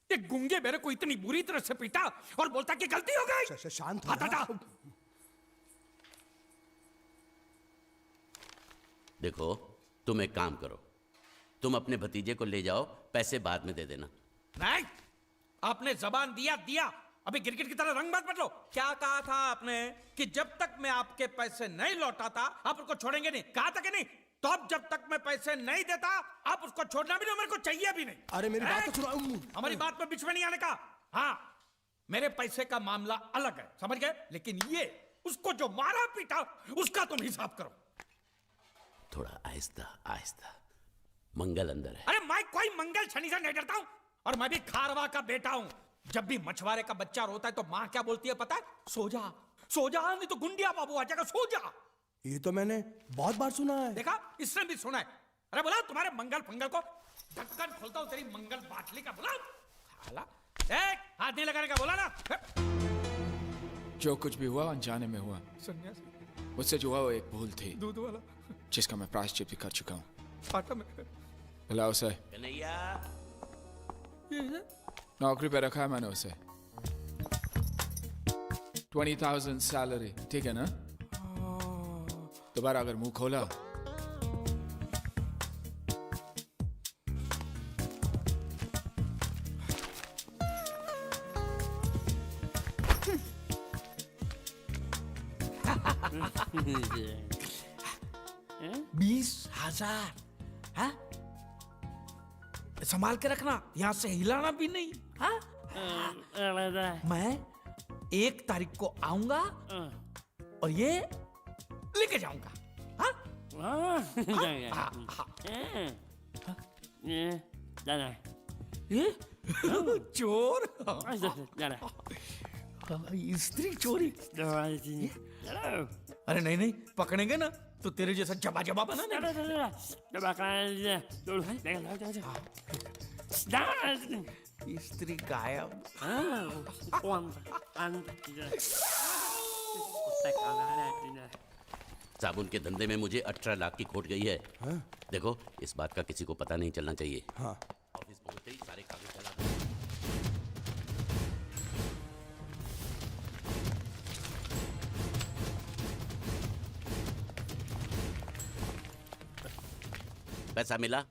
ये गुंगे मेरे को इतनी बुरी तरह से पीटा और बोलता कि गलती हो गई। शांत हो हटा। देखो, तुम एक काम करो, तुम अपने भतीजे को ले जाओ, पैसे बाद में दे देना। नहीं, आपने जबान दिया। अभी गिरगिट की तरह रंग मत बदलो। क्या कहा था आपने कि जब तक मैं आपके पैसे नहीं लौटाता आप उसको छोड़ेंगे नहीं? कहा था कि नहीं? तो अब जब तक मैं पैसे नहीं देता आप उसको छोड़ना भी नहीं, मेरे को चाहिए भी नहीं। अरे मेरी बात तो सुनो। हमारी बात में बीच में नहीं आने का। हाँ, मेरे पैसे का मामला अलग है, समझ गए? लेकिन ये उसको जो मारा पीटा उसका तुम हिसाब करो। थोड़ा आहिस्ता। मंगल अंदर है। अरे मैं कोई मंगल शनि से नहीं डरता हूं, और मैं भी खारवा का बेटा हूं। जब भी मछुआरे का बच्चा रोता है तो माँ क्या बोलती है पता है? सो जा, नहीं तो गुंडिया बाबू आ जाएगा, सो जा। ये तो मैंने बहुत बार सुना है। देखा, इसने भी सुना है। अरे बोला तुम्हारे मंगल फंगल को, ढक्कन खोलता हूं तेरी मंगल बाटली का। बोला हाथ नहीं लगाने का, बोला ना। जो कुछ भी हुआ अनजाने में हुआ। सन्यासी मुझसे जो हुआ वो एक भूल थी, दूध वाला जिसका मैं प्रायश्चित भी कर चुका हूँ। फाटा में बुला उसे। कन्हैया, नौकरी पे रखा है मैंने उसे। 20,000 सैलरी, ठीक है ना? दोबारा अगर मुंह खोला $20,000। संभाल के रखना, यहाँ से हिलाना भी नहीं। हाँ? मैं 1 तारीख को आऊंगा और ये लेके जाऊंगा। हाँ? ये चोर, स्त्री चोरी। अरे नहीं, पकड़ेंगे ना तो तेरे जैसा जबा बना। स्त्री गायब। साबुन के धंधे में मुझे 18 लाख की खोट गई है। हाँ? देखो, इस बात का किसी को पता नहीं चलना चाहिए। हाँ। ऑफिस पहुंचते ही सारे कागज चला दो। पैसा मिला?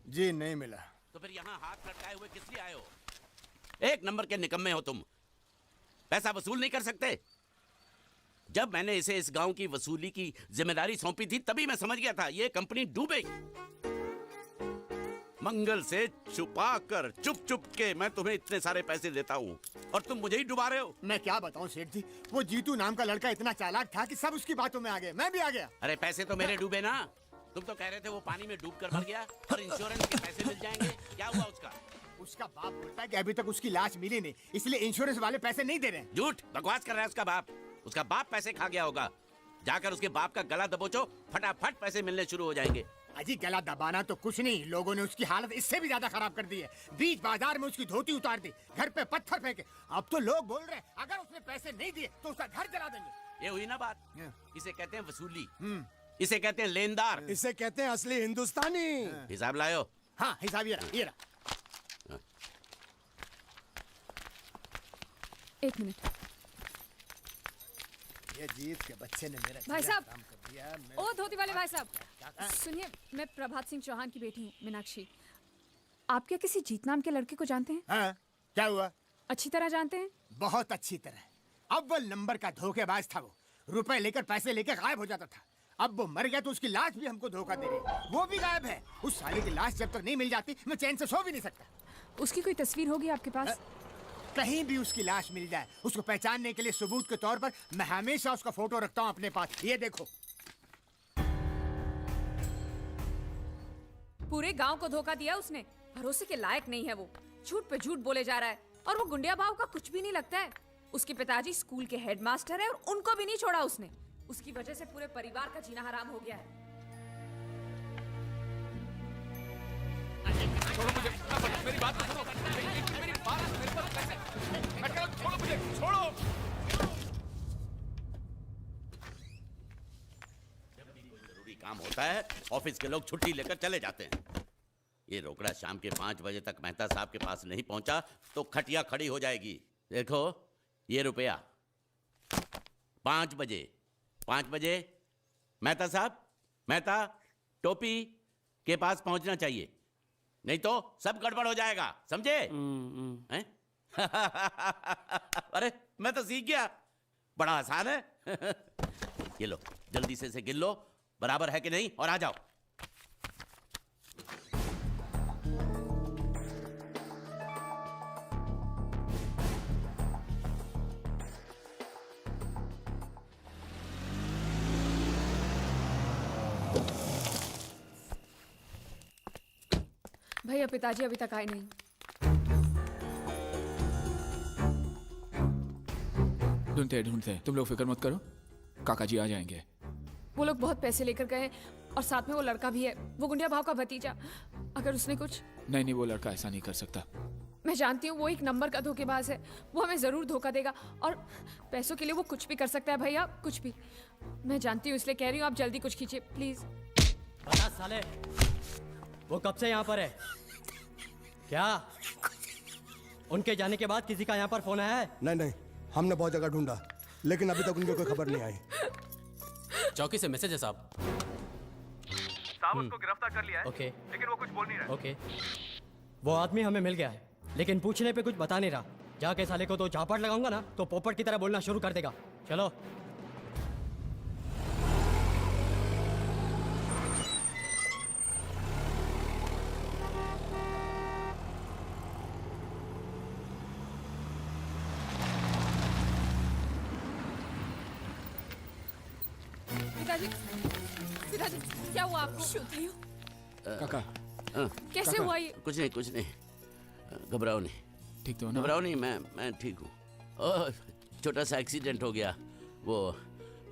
जी नहीं मिला। तो फिर यहाँ हाथ लटकाए हुए किस लिए आए हो? एक नंबर के निकम्मे हो तुम। पैसा वसूल नहीं कर सकते? जब मैंने इसे इस गांव की वसूली की जिम्मेदारी सौंपी थी तभी मैं समझ गया था ये कंपनी डूबेगी। मंगल से छुपा कर चुप चुप के मैं तुम्हें इतने सारे पैसे देता हूँ और तुम मुझे ही डुबा रहे हो। मैं क्या बताऊं सेठ जी, वो जीतू नाम का लड़का इतना चालाक था कि सब उसकी बातों में आ गए, मैं भी आ गया। अरे पैसे तो मेरे डूबे ना। तुम तो कह रहे थे वो पानी में डूब कर मर गया और इंश्योरेंस के पैसे मिल जाएंगे। क्या हुआ उसका? उसका बाप बोलता है कि अभी तक उसकी लाश मिली नहीं, इसलिए इंश्योरेंस वाले पैसे नहीं दे रहे हैं। झूठ बकवास कर रहा है उसका बाप। उसका बाप पैसे खा गया होगा। जाकर उसके बाप का गला दबोचो, फटाफट पैसे मिलने शुरू हो जाएंगे। अजी गला दबाना तो कुछ नहीं, लोगों ने उसकी हालत इससे भी ज्यादा खराब कर दी है। बीच बाजार में उसकी धोती उतार दी, घर पे पत्थर फेंके। अब तो लोग बोल रहे हैं अगर उसने पैसे नहीं दिए तो उसका घर जला देंगे। ये हुई ना बात। इसे कहते हैं वसूली, इसे कहते हैं लेनदार, इसे कहते हैं असली हिंदुस्तानी। हिसाब लायो। हाँ हिसाब ये रहा, ये रहा। एक मिनट ये जीत के बच्चे ने मेरा भाई साहब। काम कर दिया। ओ धोती वाले भाई साहब, सुनिए, मैं प्रभात सिंह चौहान की बेटी हूँ, मीनाक्षी। आप क्या किसी जीत नाम के लड़के को जानते हैं? हाँ, क्या हुआ? अच्छी तरह जानते हैं? बहुत अच्छी तरह। अव्वल नंबर का धोखेबाज था वो, रुपए लेकर पैसे लेकर गायब हो जाता था। अब वो मर गया तो उसकी लाश भी हमको धोखा दे रही, वो भी गायब है। उस साले की लाश जब तक नहीं मिल जाती मैं चैन से सो भी नहीं सकता। उसकी कोई तस्वीर होगी आपके पास? कहीं भी उसकी लाश मिल जाए, उसको पहचानने के लिए सबूत के तौर पर मैं हमेशा उसका फोटो रखता हूँ अपने पास। ये देखो। पूरे गांव को धोखा दिया उसने। भरोसे के लायक नहीं है वो, झूठ पे झूठ बोले जा रहा है और वो गुंडिया भाव का कुछ भी नहीं लगता है। उसके पिताजी स्कूल के हेडमास्टर है और उनको भी नहीं छोड़ा उसने। उसकी वजह से पूरे परिवार का जीना हराम हो गया है। मेरी बात तो सुनो, मेरी बात, मेरे पास पैसे, मैं कह रहा हूं, छोड़ो मुझे, छोड़ो। जब भी कोई जरूरी काम होता है ऑफिस के लोग छुट्टी लेकर चले जाते हैं। ये रोकड़ा शाम के 5 बजे तक मेहता साहब के पास नहीं पहुंचा तो खटिया खड़ी हो जाएगी। देखो ये रुपया 5 बजे मेहता साहब, मेहता टोपी के पास पहुंचना चाहिए, नहीं तो सब गड़बड़ हो जाएगा, समझे? हैं? अरे मैं तो सीख गया, बड़ा आसान है। ये लो जल्दी से इसे गिन लो, बराबर है कि नहीं, और आ जाओ। भैया पिताजी अभी तक आए नहीं। ढूंढते, तुम लोग फिक्र मत करो, काका जी आ जाएंगे। वो लोग बहुत पैसे लेकर गए और साथ में वो लड़का भी है, वो गुंडिया भाव का भतीजा। अगर उसने कुछ... नहीं, वो लड़का ऐसा नहीं कर सकता। मैं जानती हूँ वो एक नंबर का धोखेबाज है, वो हमें जरूर धोखा देगा और पैसों के लिए वो कुछ भी कर सकता है भैया, कुछ भी। मैं जानती हूँ इसलिए कह रही हूँ, आप जल्दी कुछ कीजिए प्लीज। बता साले, वो कब से यहाँ पर है? क्या उनके जाने के बाद किसी का यहाँ पर फोन आया है? नहीं, हमने बहुत जगह ढूंढा लेकिन अभी तक उनकी कोई खबर नहीं आई। चौकी से मैसेज है साहब। उसको गिरफ्तार कर लिया है। ओके, लेकिन वो कुछ बोल नहीं रहा। ओके, वो आदमी हमें मिल गया है लेकिन पूछने पे कुछ बता नहीं रहा। जाके साले को तो झापड़ लगाऊंगा ना तो पोपट की तरह बोलना शुरू कर देगा। चलो। पिताजी क्या हुआ आपको? काका कैसे हुआ ये? कुछ नहीं, घबराओ नहीं। ठीक तो हो ना? घबराओ नहीं, मैं ठीक हूँ। छोटा सा एक्सीडेंट हो गया, वो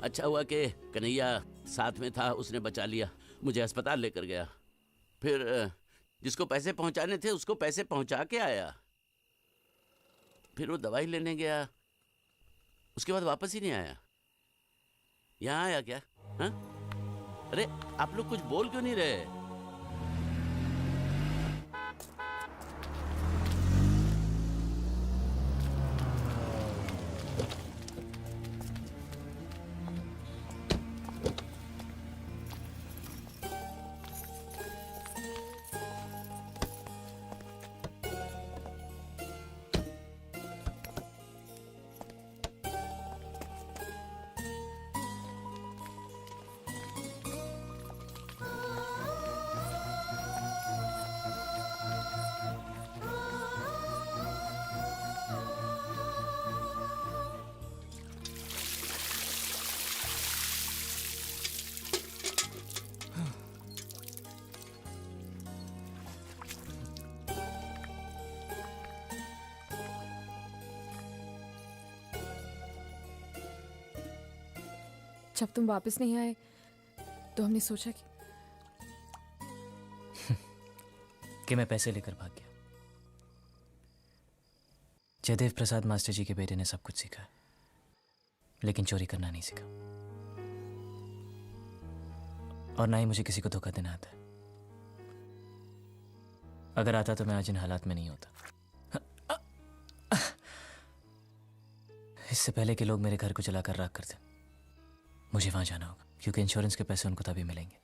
अच्छा हुआ कि कन्हैया साथ में था, उसने बचा लिया, मुझे अस्पताल लेकर गया। फिर जिसको पैसे पहुंचाने थे उसको पैसे पहुंचा के आया। फिर वो दवाई लेने गया, उसके बाद वापस ही नहीं आया। यहाँ आया क्या? हाँ? अरे आप लोग कुछ बोल क्यों नहीं रहे? जब तुम वापस नहीं आए तो हमने सोचा कि मैं पैसे लेकर भाग गया। जयदेव प्रसाद मास्टर जी के बेटे ने सब कुछ सीखा, लेकिन चोरी करना नहीं सीखा, और ना ही मुझे किसी को धोखा देना आता है। अगर आता तो मैं आज इन हालात में नहीं होता। इससे पहले कि लोग मेरे घर को जलाकर राख कर दें, मुझे वहां जाना होगा, क्योंकि इंश्योरेंस के पैसे उनको तभी मिलेंगे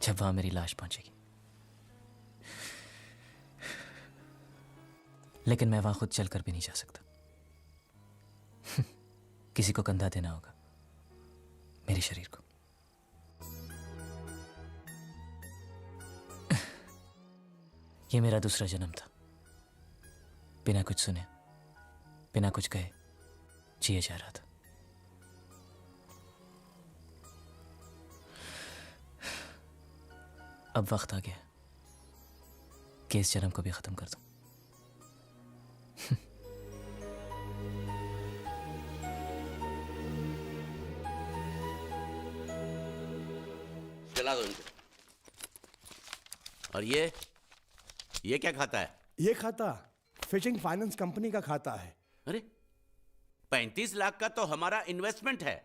जब वहां मेरी लाश पहुंचेगी। लेकिन मैं वहां खुद चलकर भी नहीं जा सकता। किसी को कंधा देना होगा, मेरे शरीर को। यह मेरा दूसरा जन्म था। बिना कुछ सुने, बिना कुछ कहे जिए जा रहा था। अब वक्त आ गया कि इस जन्म को भी खत्म कर दूं। चला दो इनको। और ये क्या खाता है? ये खाता फिशिंग फाइनेंस कंपनी का खाता है। अरे 35 लाख का तो हमारा इन्वेस्टमेंट है,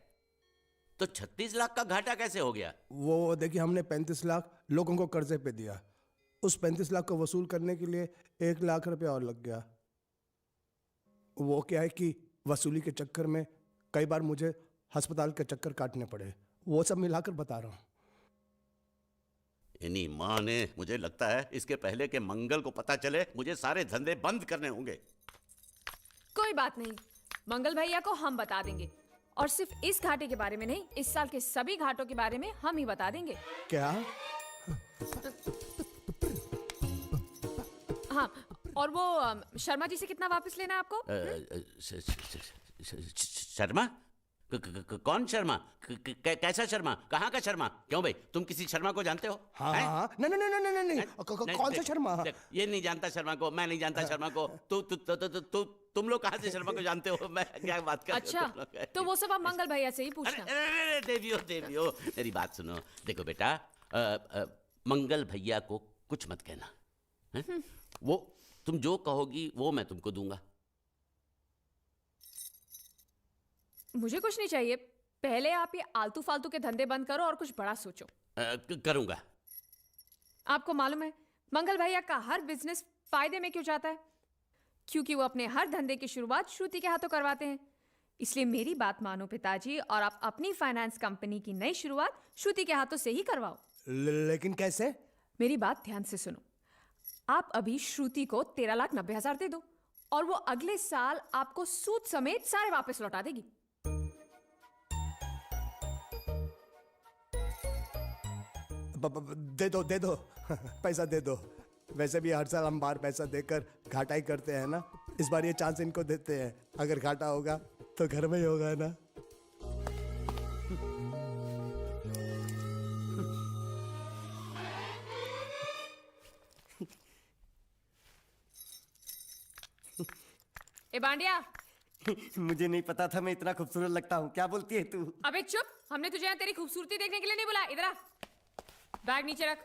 तो 36 लाख का घाटा कैसे हो गया? वो देखिए, हमने 35 लाख लोगों को कर्जे पे दिया। उस 35 लाख को वसूल करने के लिए 1 लाख रुपया और लग गया। वो क्या है कि वसूली के चक्कर में कई बार मुझे अस्पताल के चक्कर काटने पड़े। वो सब मिलाकर बता रहा हूँ। इन्हीं माँ ने, मुझे लगता है इसके पहले के मंगल को पता चले, मुझे सारे धंधे बंद करने होंगे। कोई बात नहीं, मंगल भैया को हम बता देंगे, और सिर्फ इस घाटे के बारे में नहीं, इस साल के सभी घाटों के बारे में हम ही बता देंगे। क्या? हाँ, और वो शर्मा जी से कितना वापस लेना है आपको? शर्मा? कौन शर्मा? कैसा शर्मा? कहाँ का शर्मा? क्यों भाई, तुम किसी शर्मा को जानते हो? हाँ हाँ, नहीं, कौन सा शर्मा? ये नहीं जानता शर्मा को, मैं नहीं जानता शर्मा को। तुम लोग कहाँ से शर्मा को जानते हो? मैं क्या बात कर रहा हूँ? अच्छा, तो वो सब आप मंगल भैया से ही पूछना। अरे देवियो, मेरी बात सुनो। देखो बेटा, मंगल भैया को कुछ मत कहना है? वो तुम जो कहोगी वो मैं तुमको दूंगा। मुझे कुछ नहीं चाहिए, पहले आप ये आलतू फालतू के धंधे बंद करो और कुछ बड़ा सोचो। करूंगा। आपको मालूम है मंगल भैया का हर बिजनेस फायदे में क्यों जाता है? क्योंकि वो अपने हर धंधे की शुरुआत श्रुति के हाथों करवाते हैं। इसलिए मेरी बात मानो पिताजी, और आप अपनी फाइनेंस कंपनी की नई शुरुआत श्रुति के हाथों से ही करवाओ। लेकिन कैसे? मेरी बात ध्यान से सुनो। आप अभी श्रुति को 13,90,000 दे दो, और वो अगले साल आपको सूद समेत सारे वापस लौटा देगी। दे दो पैसा दे दो। वैसे भी हर साल हम बाहर पैसा देकर घाटा ही करते हैं ना। इस बार ये चांस इनको देते हैं। अगर घाटा होगा तो घर में ही होगा ना। ए बांडिया, मुझे नहीं पता था मैं इतना खूबसूरत लगता हूँ। क्या बोलती है तू? अबे चुप, हमने तुझे यहाँ तेरी खूबसूरती देखने के लिए नहीं बुलाया। इधर आ, बैग नीचे रख,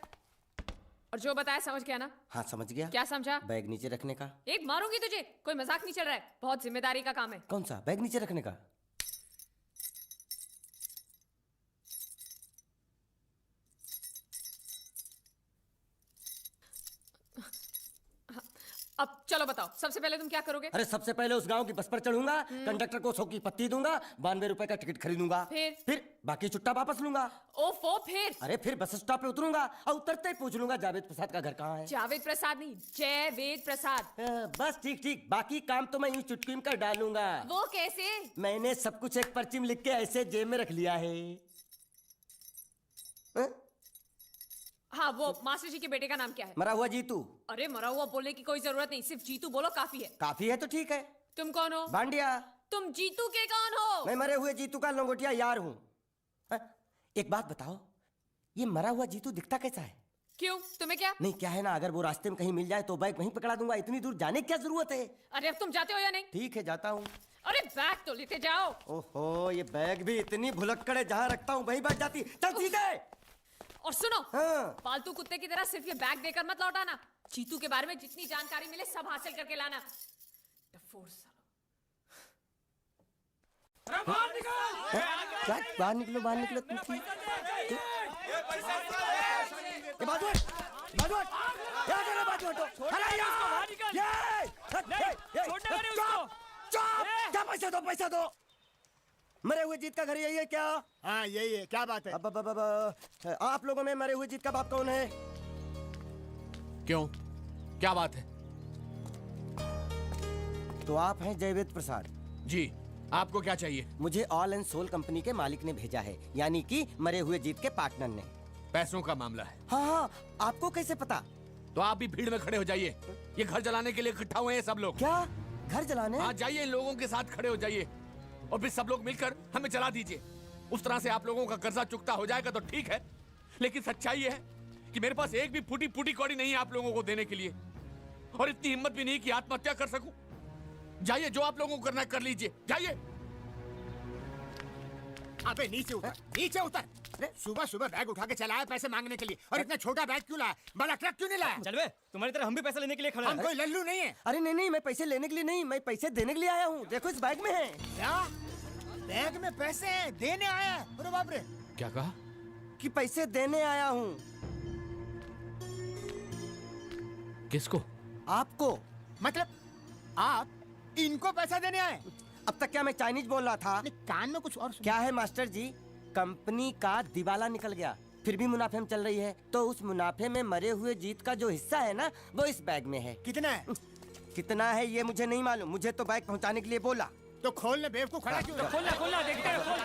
और जो बताया समझ गया ना? हाँ समझ गया। क्या समझा? बैग नीचे रखने का। एक मारूंगी तुझे, कोई मजाक नहीं चल रहा है, बहुत जिम्मेदारी का काम है। कौन सा? बैग नीचे रखने का। अब चलो बताओ, सबसे पहले तुम क्या करोगे? अरे सबसे पहले उस गांव की बस पर चढ़ूंगा, कंडक्टर को 100 की पत्ती दूंगा, 92 रुपए का टिकट खरीदूंगा, फिर बाकी छुट्टा वापस लूंगा। ओफो, फिर? अरे फिर बस स्टॉप पे उतरूंगा और उतरते ही पूछ लूंगा जावेद प्रसाद का घर कहाँ है। जावेद प्रसाद नहीं, जयवेद प्रसाद। बस ठीक, बाकी काम तो मैं यूं चुटकी में कर डालूंगा। वो कैसे? मैंने सब कुछ एक पर्ची में लिख के ऐसे जेब में रख लिया है। हाँ, वो मास्टर जी के बेटे का नाम क्या है? मरा हुआ जीतू। अरे मरा हुआ बोलने की कोई जरूरत नहीं, सिर्फ जीतू बोलो काफी है। काफी है तो ठीक है। तुम कौन हो? बांडिया। तुम जीतू के कौन हो? मैं मरे हुए जीतू का लंगोटिया यार हूँ। एक बात बताओ, ये मरा हुआ जीतू दिखता कैसा है? क्यों, तुम्हें क्या? नहीं क्या है ना, अगर वो रास्ते में कहीं मिल जाए तो बाइक वहीं पकड़ा दूंगा। इतनी दूर जाने की क्या जरूरत है? अरे अब तुम जाते हो या नहीं? ठीक है जाता हूँ। अरे बैग तो लेते जाओ। ओहो, ये बैग भी इतनी भुलक्कड़ है, जहाँ रखता हूँ वहीं बैठ जाती। चल सीधे। और सुनो, हाँ। पालतू कुत्ते की तरह सिर्फ ये बैग देकर मत लौटाना। चीतू के बारे में जितनी जानकारी मिले सब हासिल करके लाना। डफोर सालो। क्या? बाहर निकलो, बाहर निकलो। ये बाजू हट, बाजू हट। ये आ जाना, बाजू हटो। अरे यार, चुप! क्या पैसा दो, पैसा दो। मरे हुए जीत का घर यही है क्या? हाँ यही है, क्या बात है? अब आप लोगों में मरे हुए जीत का बाप कौन है? क्यों, क्या बात है? तो आप हैं जयवेद प्रसाद जी, आपको क्या चाहिए? मुझे ऑल एंड सोल कंपनी के मालिक ने भेजा है, यानी कि मरे हुए जीत के पार्टनर ने। पैसों का मामला है। हाँ हाँ, आपको कैसे पता? तो आप भी भीड़ में खड़े हो जाइए। ये घर जलाने के लिए इकट्ठा हुए हैं सब लोग। क्या घर जलाने? हाँ, जाइए, इन लोगों के साथ खड़े हो जाइए और फिर सब लोग मिलकर हमें जला दीजिए। उस तरह से आप लोगों का कर्जा चुकता हो जाएगा तो ठीक है, लेकिन सच्चाई ये है कि मेरे पास एक भी फूटी फूटी कौड़ी नहीं है आप लोगों को देने के लिए, और इतनी हिम्मत भी नहीं कि आत्महत्या कर सकूं। जाइए, जो आप लोगों को करना है कर लीजिए, जाइए। अबे नीचे उतर, नीचे उतर। सुबह सुबह बैग उठा के चला है पैसे मांगने के लिए, और इतना छोटा बैग क्यों लाया? बड़ा ट्रक क्यों नहीं लाया? चल बे, तुम्हारी तरह हम भी पैसा लेने के लिए खड़े हैं। हम कोई लल्लू नहीं है। अरे नहीं नहीं, मैं पैसे लेने के लिए नहीं, मैं पैसे देने के लिए आया हूँ। देखो इस बैग में है। क्या बैग में पैसे हैं? देने आया है? अरे बाप रे, क्या कहा? कि पैसे देने आया हूँ। किसको? आपको। मतलब आप इनको पैसा देने आए? अब तक क्या मैं चाइनीज बोल रहा था? कान में कुछ और क्या है मास्टर जी, कंपनी का दिवाला निकल गया, फिर भी मुनाफे में चल रही है, तो उस मुनाफे में मरे हुए जीत का जो हिस्सा है ना, वो इस बैग में है। कितना है? कितना है ये मुझे नहीं मालूम, मुझे तो बैग पहुंचाने के लिए बोला। तो खोलने बेवकूफ खड़ा क्यों? तो खोलना खोलना, देखते हैं, खोल।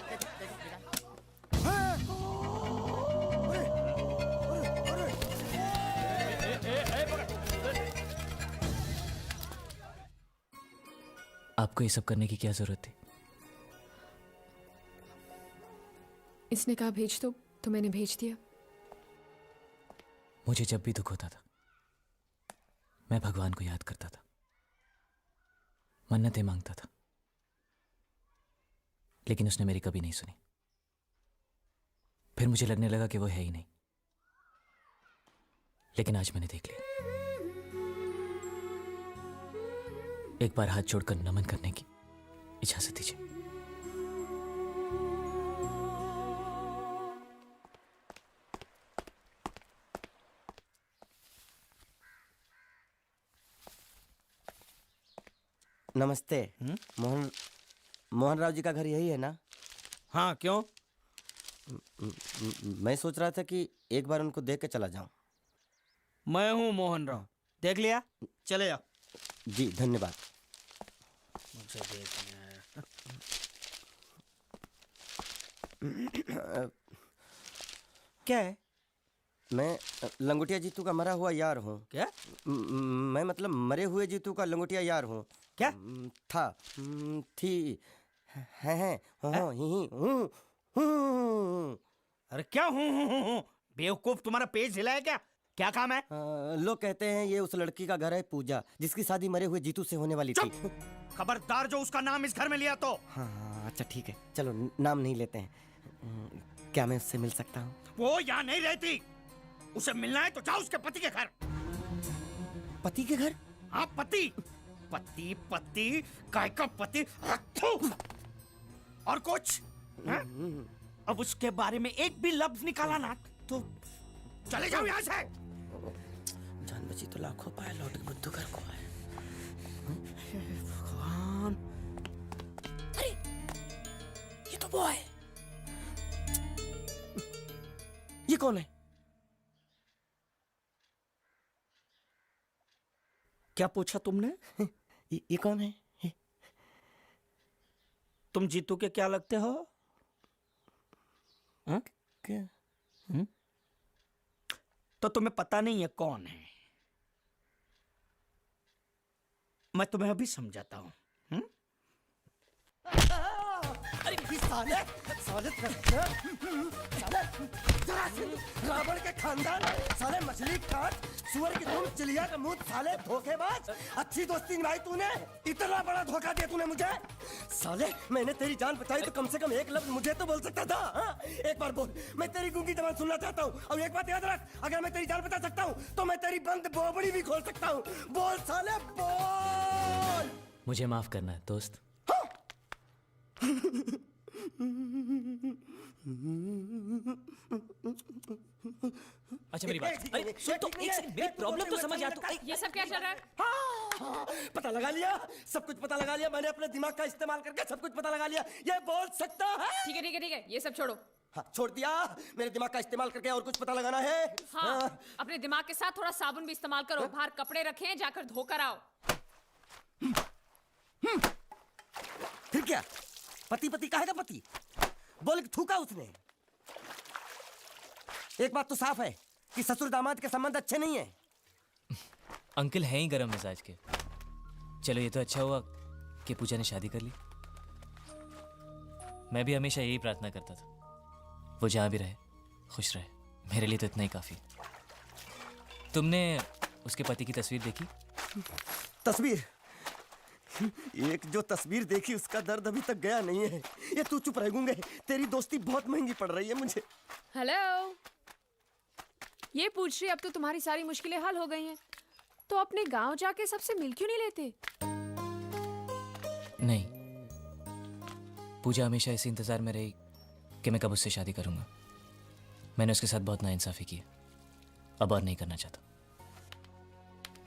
आपको ये सब करने की क्या जरूरत थी? इसने कहा भेज दो तो मैंने भेज दिया। मुझे जब भी दुख होता था मैं भगवान को याद करता था, मन्नतें मांगता था, लेकिन उसने मेरी कभी नहीं सुनी। फिर मुझे लगने लगा कि वो है ही नहीं, लेकिन आज मैंने देख लिया। एक बार हाथ जोड़कर नमन करने की इजाजत दीजिए। नमस्ते। मोहन राव जी का घर यही है ना? हाँ, क्यों? मैं सोच रहा था कि एक बार उनको देख के चला जाऊं। मैं हूँ मोहन राव, देख लिया, चले जाओ। जी धन्यवाद। मुझे देखना है। क्या है? मैं लंगोटिया जीतू का मरा हुआ यार हूँ। क्या? मैं मतलब मरे हुए जीतू का लंगोटिया यार हूँ। क्या? था, थी, है, हूँ। अरे क्या हूँ? बेवकूफ, तुम्हारा पेज हिला है क्या? क्या काम है? लोग कहते हैं ये उस लड़की का घर है पूजा, जिसकी शादी मरे हुए जीतू से होने वाली थी। खबरदार जो उसका नाम इस घर में लिया तो। हाँ अच्छा ठीक है, चलो नाम नहीं लेते हैं। क्या मैं उससे मिल सकता हूँ? वो यहाँ नहीं रहती, उसे मिलना है तो जाओ उसके पति के घर। पति के घर? हाँ, पति पति पति, काय का पति। और कुछ है? अब उसके बारे में एक भी लफ्ज निकाला ना तो चले जाओ यहाँ से। जान बची तो लाखों पाए, लौट के बुद्धू घर को आए। भगवान, अरे ये तो वो है। ये कौन है? क्या पूछा तुमने? ये कौन है? तुम जीतू के क्या लगते हो? हाँ? क्या? तो तुम्हें पता नहीं है कौन है? मैं तुम्हें अभी समझाता हूं। अरे साले साले साले जरासीन, रावण के खानदान, साले मछली काट, सुअर की तुम, चिड़िया का मुंह, साले धोखेबाज। अच्छी दोस्ती निभाई तूने, इतना बड़ा धोखा दिया तूने मुझे। साले मैंने तेरी जान बचाई तो कम से कम एक लफ्ज मुझे तो बोल सकता था। हाँ? एक बार बोल, मैं तेरी गूंगी जबान सुनना चाहता हूँ। और एक बात याद रख, अगर मैं तेरी जान बचा सकता हूँ तो मैं तेरी बंद बोबड़ी भी खोल सकता हूँ। बोल साले बोल। मुझे माफ करना है दोस्त। अच्छा मेरी बात, अरे सुन तो, एक सेकंड, मेरी प्रॉब्लम तो समझ आ तू। ये सब क्या चल रहा है? हाँ, पता लगा लिया, सब कुछ पता लगा लिया मैंने, अपने दिमाग का इस्तेमाल करके सब कुछ पता लगा लिया। ये बोल सकता है? ठीक है ठीक है ठीक है, ये सब छोड़ो। हाँ, छोड़ दिया। मेरे दिमाग का इस्तेमाल करके और कुछ पता लगाना है? हाँ, अपने दिमाग के साथ थोड़ा साबुन भी इस्तेमाल करो। बाहर कपड़े रखे हैं, जाकर धोकर आओ। फिर क्या, पति पति कहेगा पति? बोल के थूका उसने। एक बात तो साफ है कि ससुर दामाद के संबंध अच्छे नहीं है। अंकल हैं ही गरम मिजाज के। चलो ये तो अच्छा हुआ कि पूजा ने शादी कर ली। मैं भी हमेशा यही प्रार्थना करता था, वो जहाँ भी रहे खुश रहे, मेरे लिए तो इतना ही काफी। तुमने उसके पति की तस्वीर देखी? तस्वीर? एक जो तस्वीर देखी उसका दर्द अभी तक गया नहीं है। ये तू चुप रह गूंगे, तेरी दोस्ती बहुत महंगी पड़ रही है मुझे। हेलो, ये पूछ रही अब तो तुम्हारी सारी मुश्किलें हल हो गई हैं, तो अपने गांव जाके सबसे मिल क्यों नहीं लेते? नहीं, पूजा हमेशा इसी इंतजार में रही कि मैं कब उससे शादी करूंगा। मैंने उसके साथ बहुत नाइंसाफी की, अब और नहीं करना चाहता।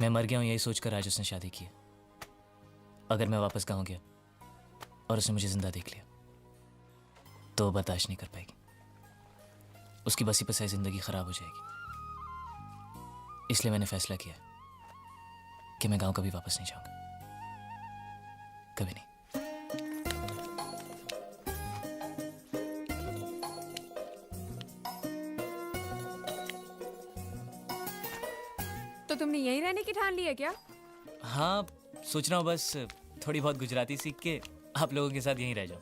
मैं मर गया हूं यही सोचकर आज उसने शादी की। अगर मैं वापस गांव गया और उसने मुझे जिंदा देख लिया तो वो बर्दाश्त नहीं कर पाएगी। उसकी बसी बसाई जिंदगी खराब हो जाएगी। इसलिए मैंने फैसला किया कि मैं गांव कभी वापस नहीं जाऊंगा, कभी नहीं। तो तुमने यहीं रहने की ठान ली है क्या? हाँ, सोच रहा हूँ बस थोड़ी बहुत गुजराती सीख के आप लोगों के साथ यहीं रह जाऊं।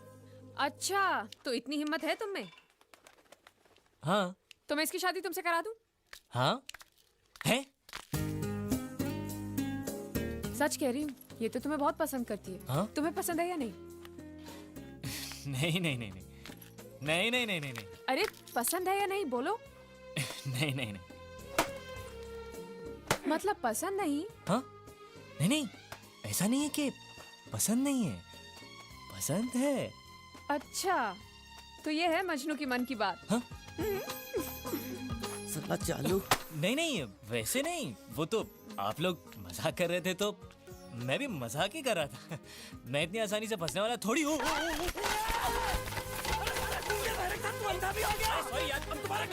अच्छा, तो इतनी हिम्मत है तुम में? हाँ। तो मैं इसकी शादी तुमसे करा दूं? हाँ है? सच कह रही हूँ, ये तो तुम्हें बहुत पसंद करती है। हाँ? तुम्हें पसंद है या नहीं? नहीं नहीं नहीं नहीं नहीं नहीं नहीं नहीं नहीं अरे पसंद है या नहीं बोलो? नहीं नहीं नहीं। मतलब पसंद नहीं? हाँ? नहीं नहीं, ऐसा नहीं है कि पसंद नहीं है, पसंद है। अच्छा, तो ये है मजनू की मन की बात। हाँ? साला चालू। नहीं नहीं, वैसे नहीं, वो तो आप लोग मजाक कर रहे थे तो मैं भी मजाक ही कर रहा था। मैं इतनी आसानी से फंसने वाला थोड़ी हूँ। तू अंधा भी हो गया? सॉरी यार, अब तुम्हारा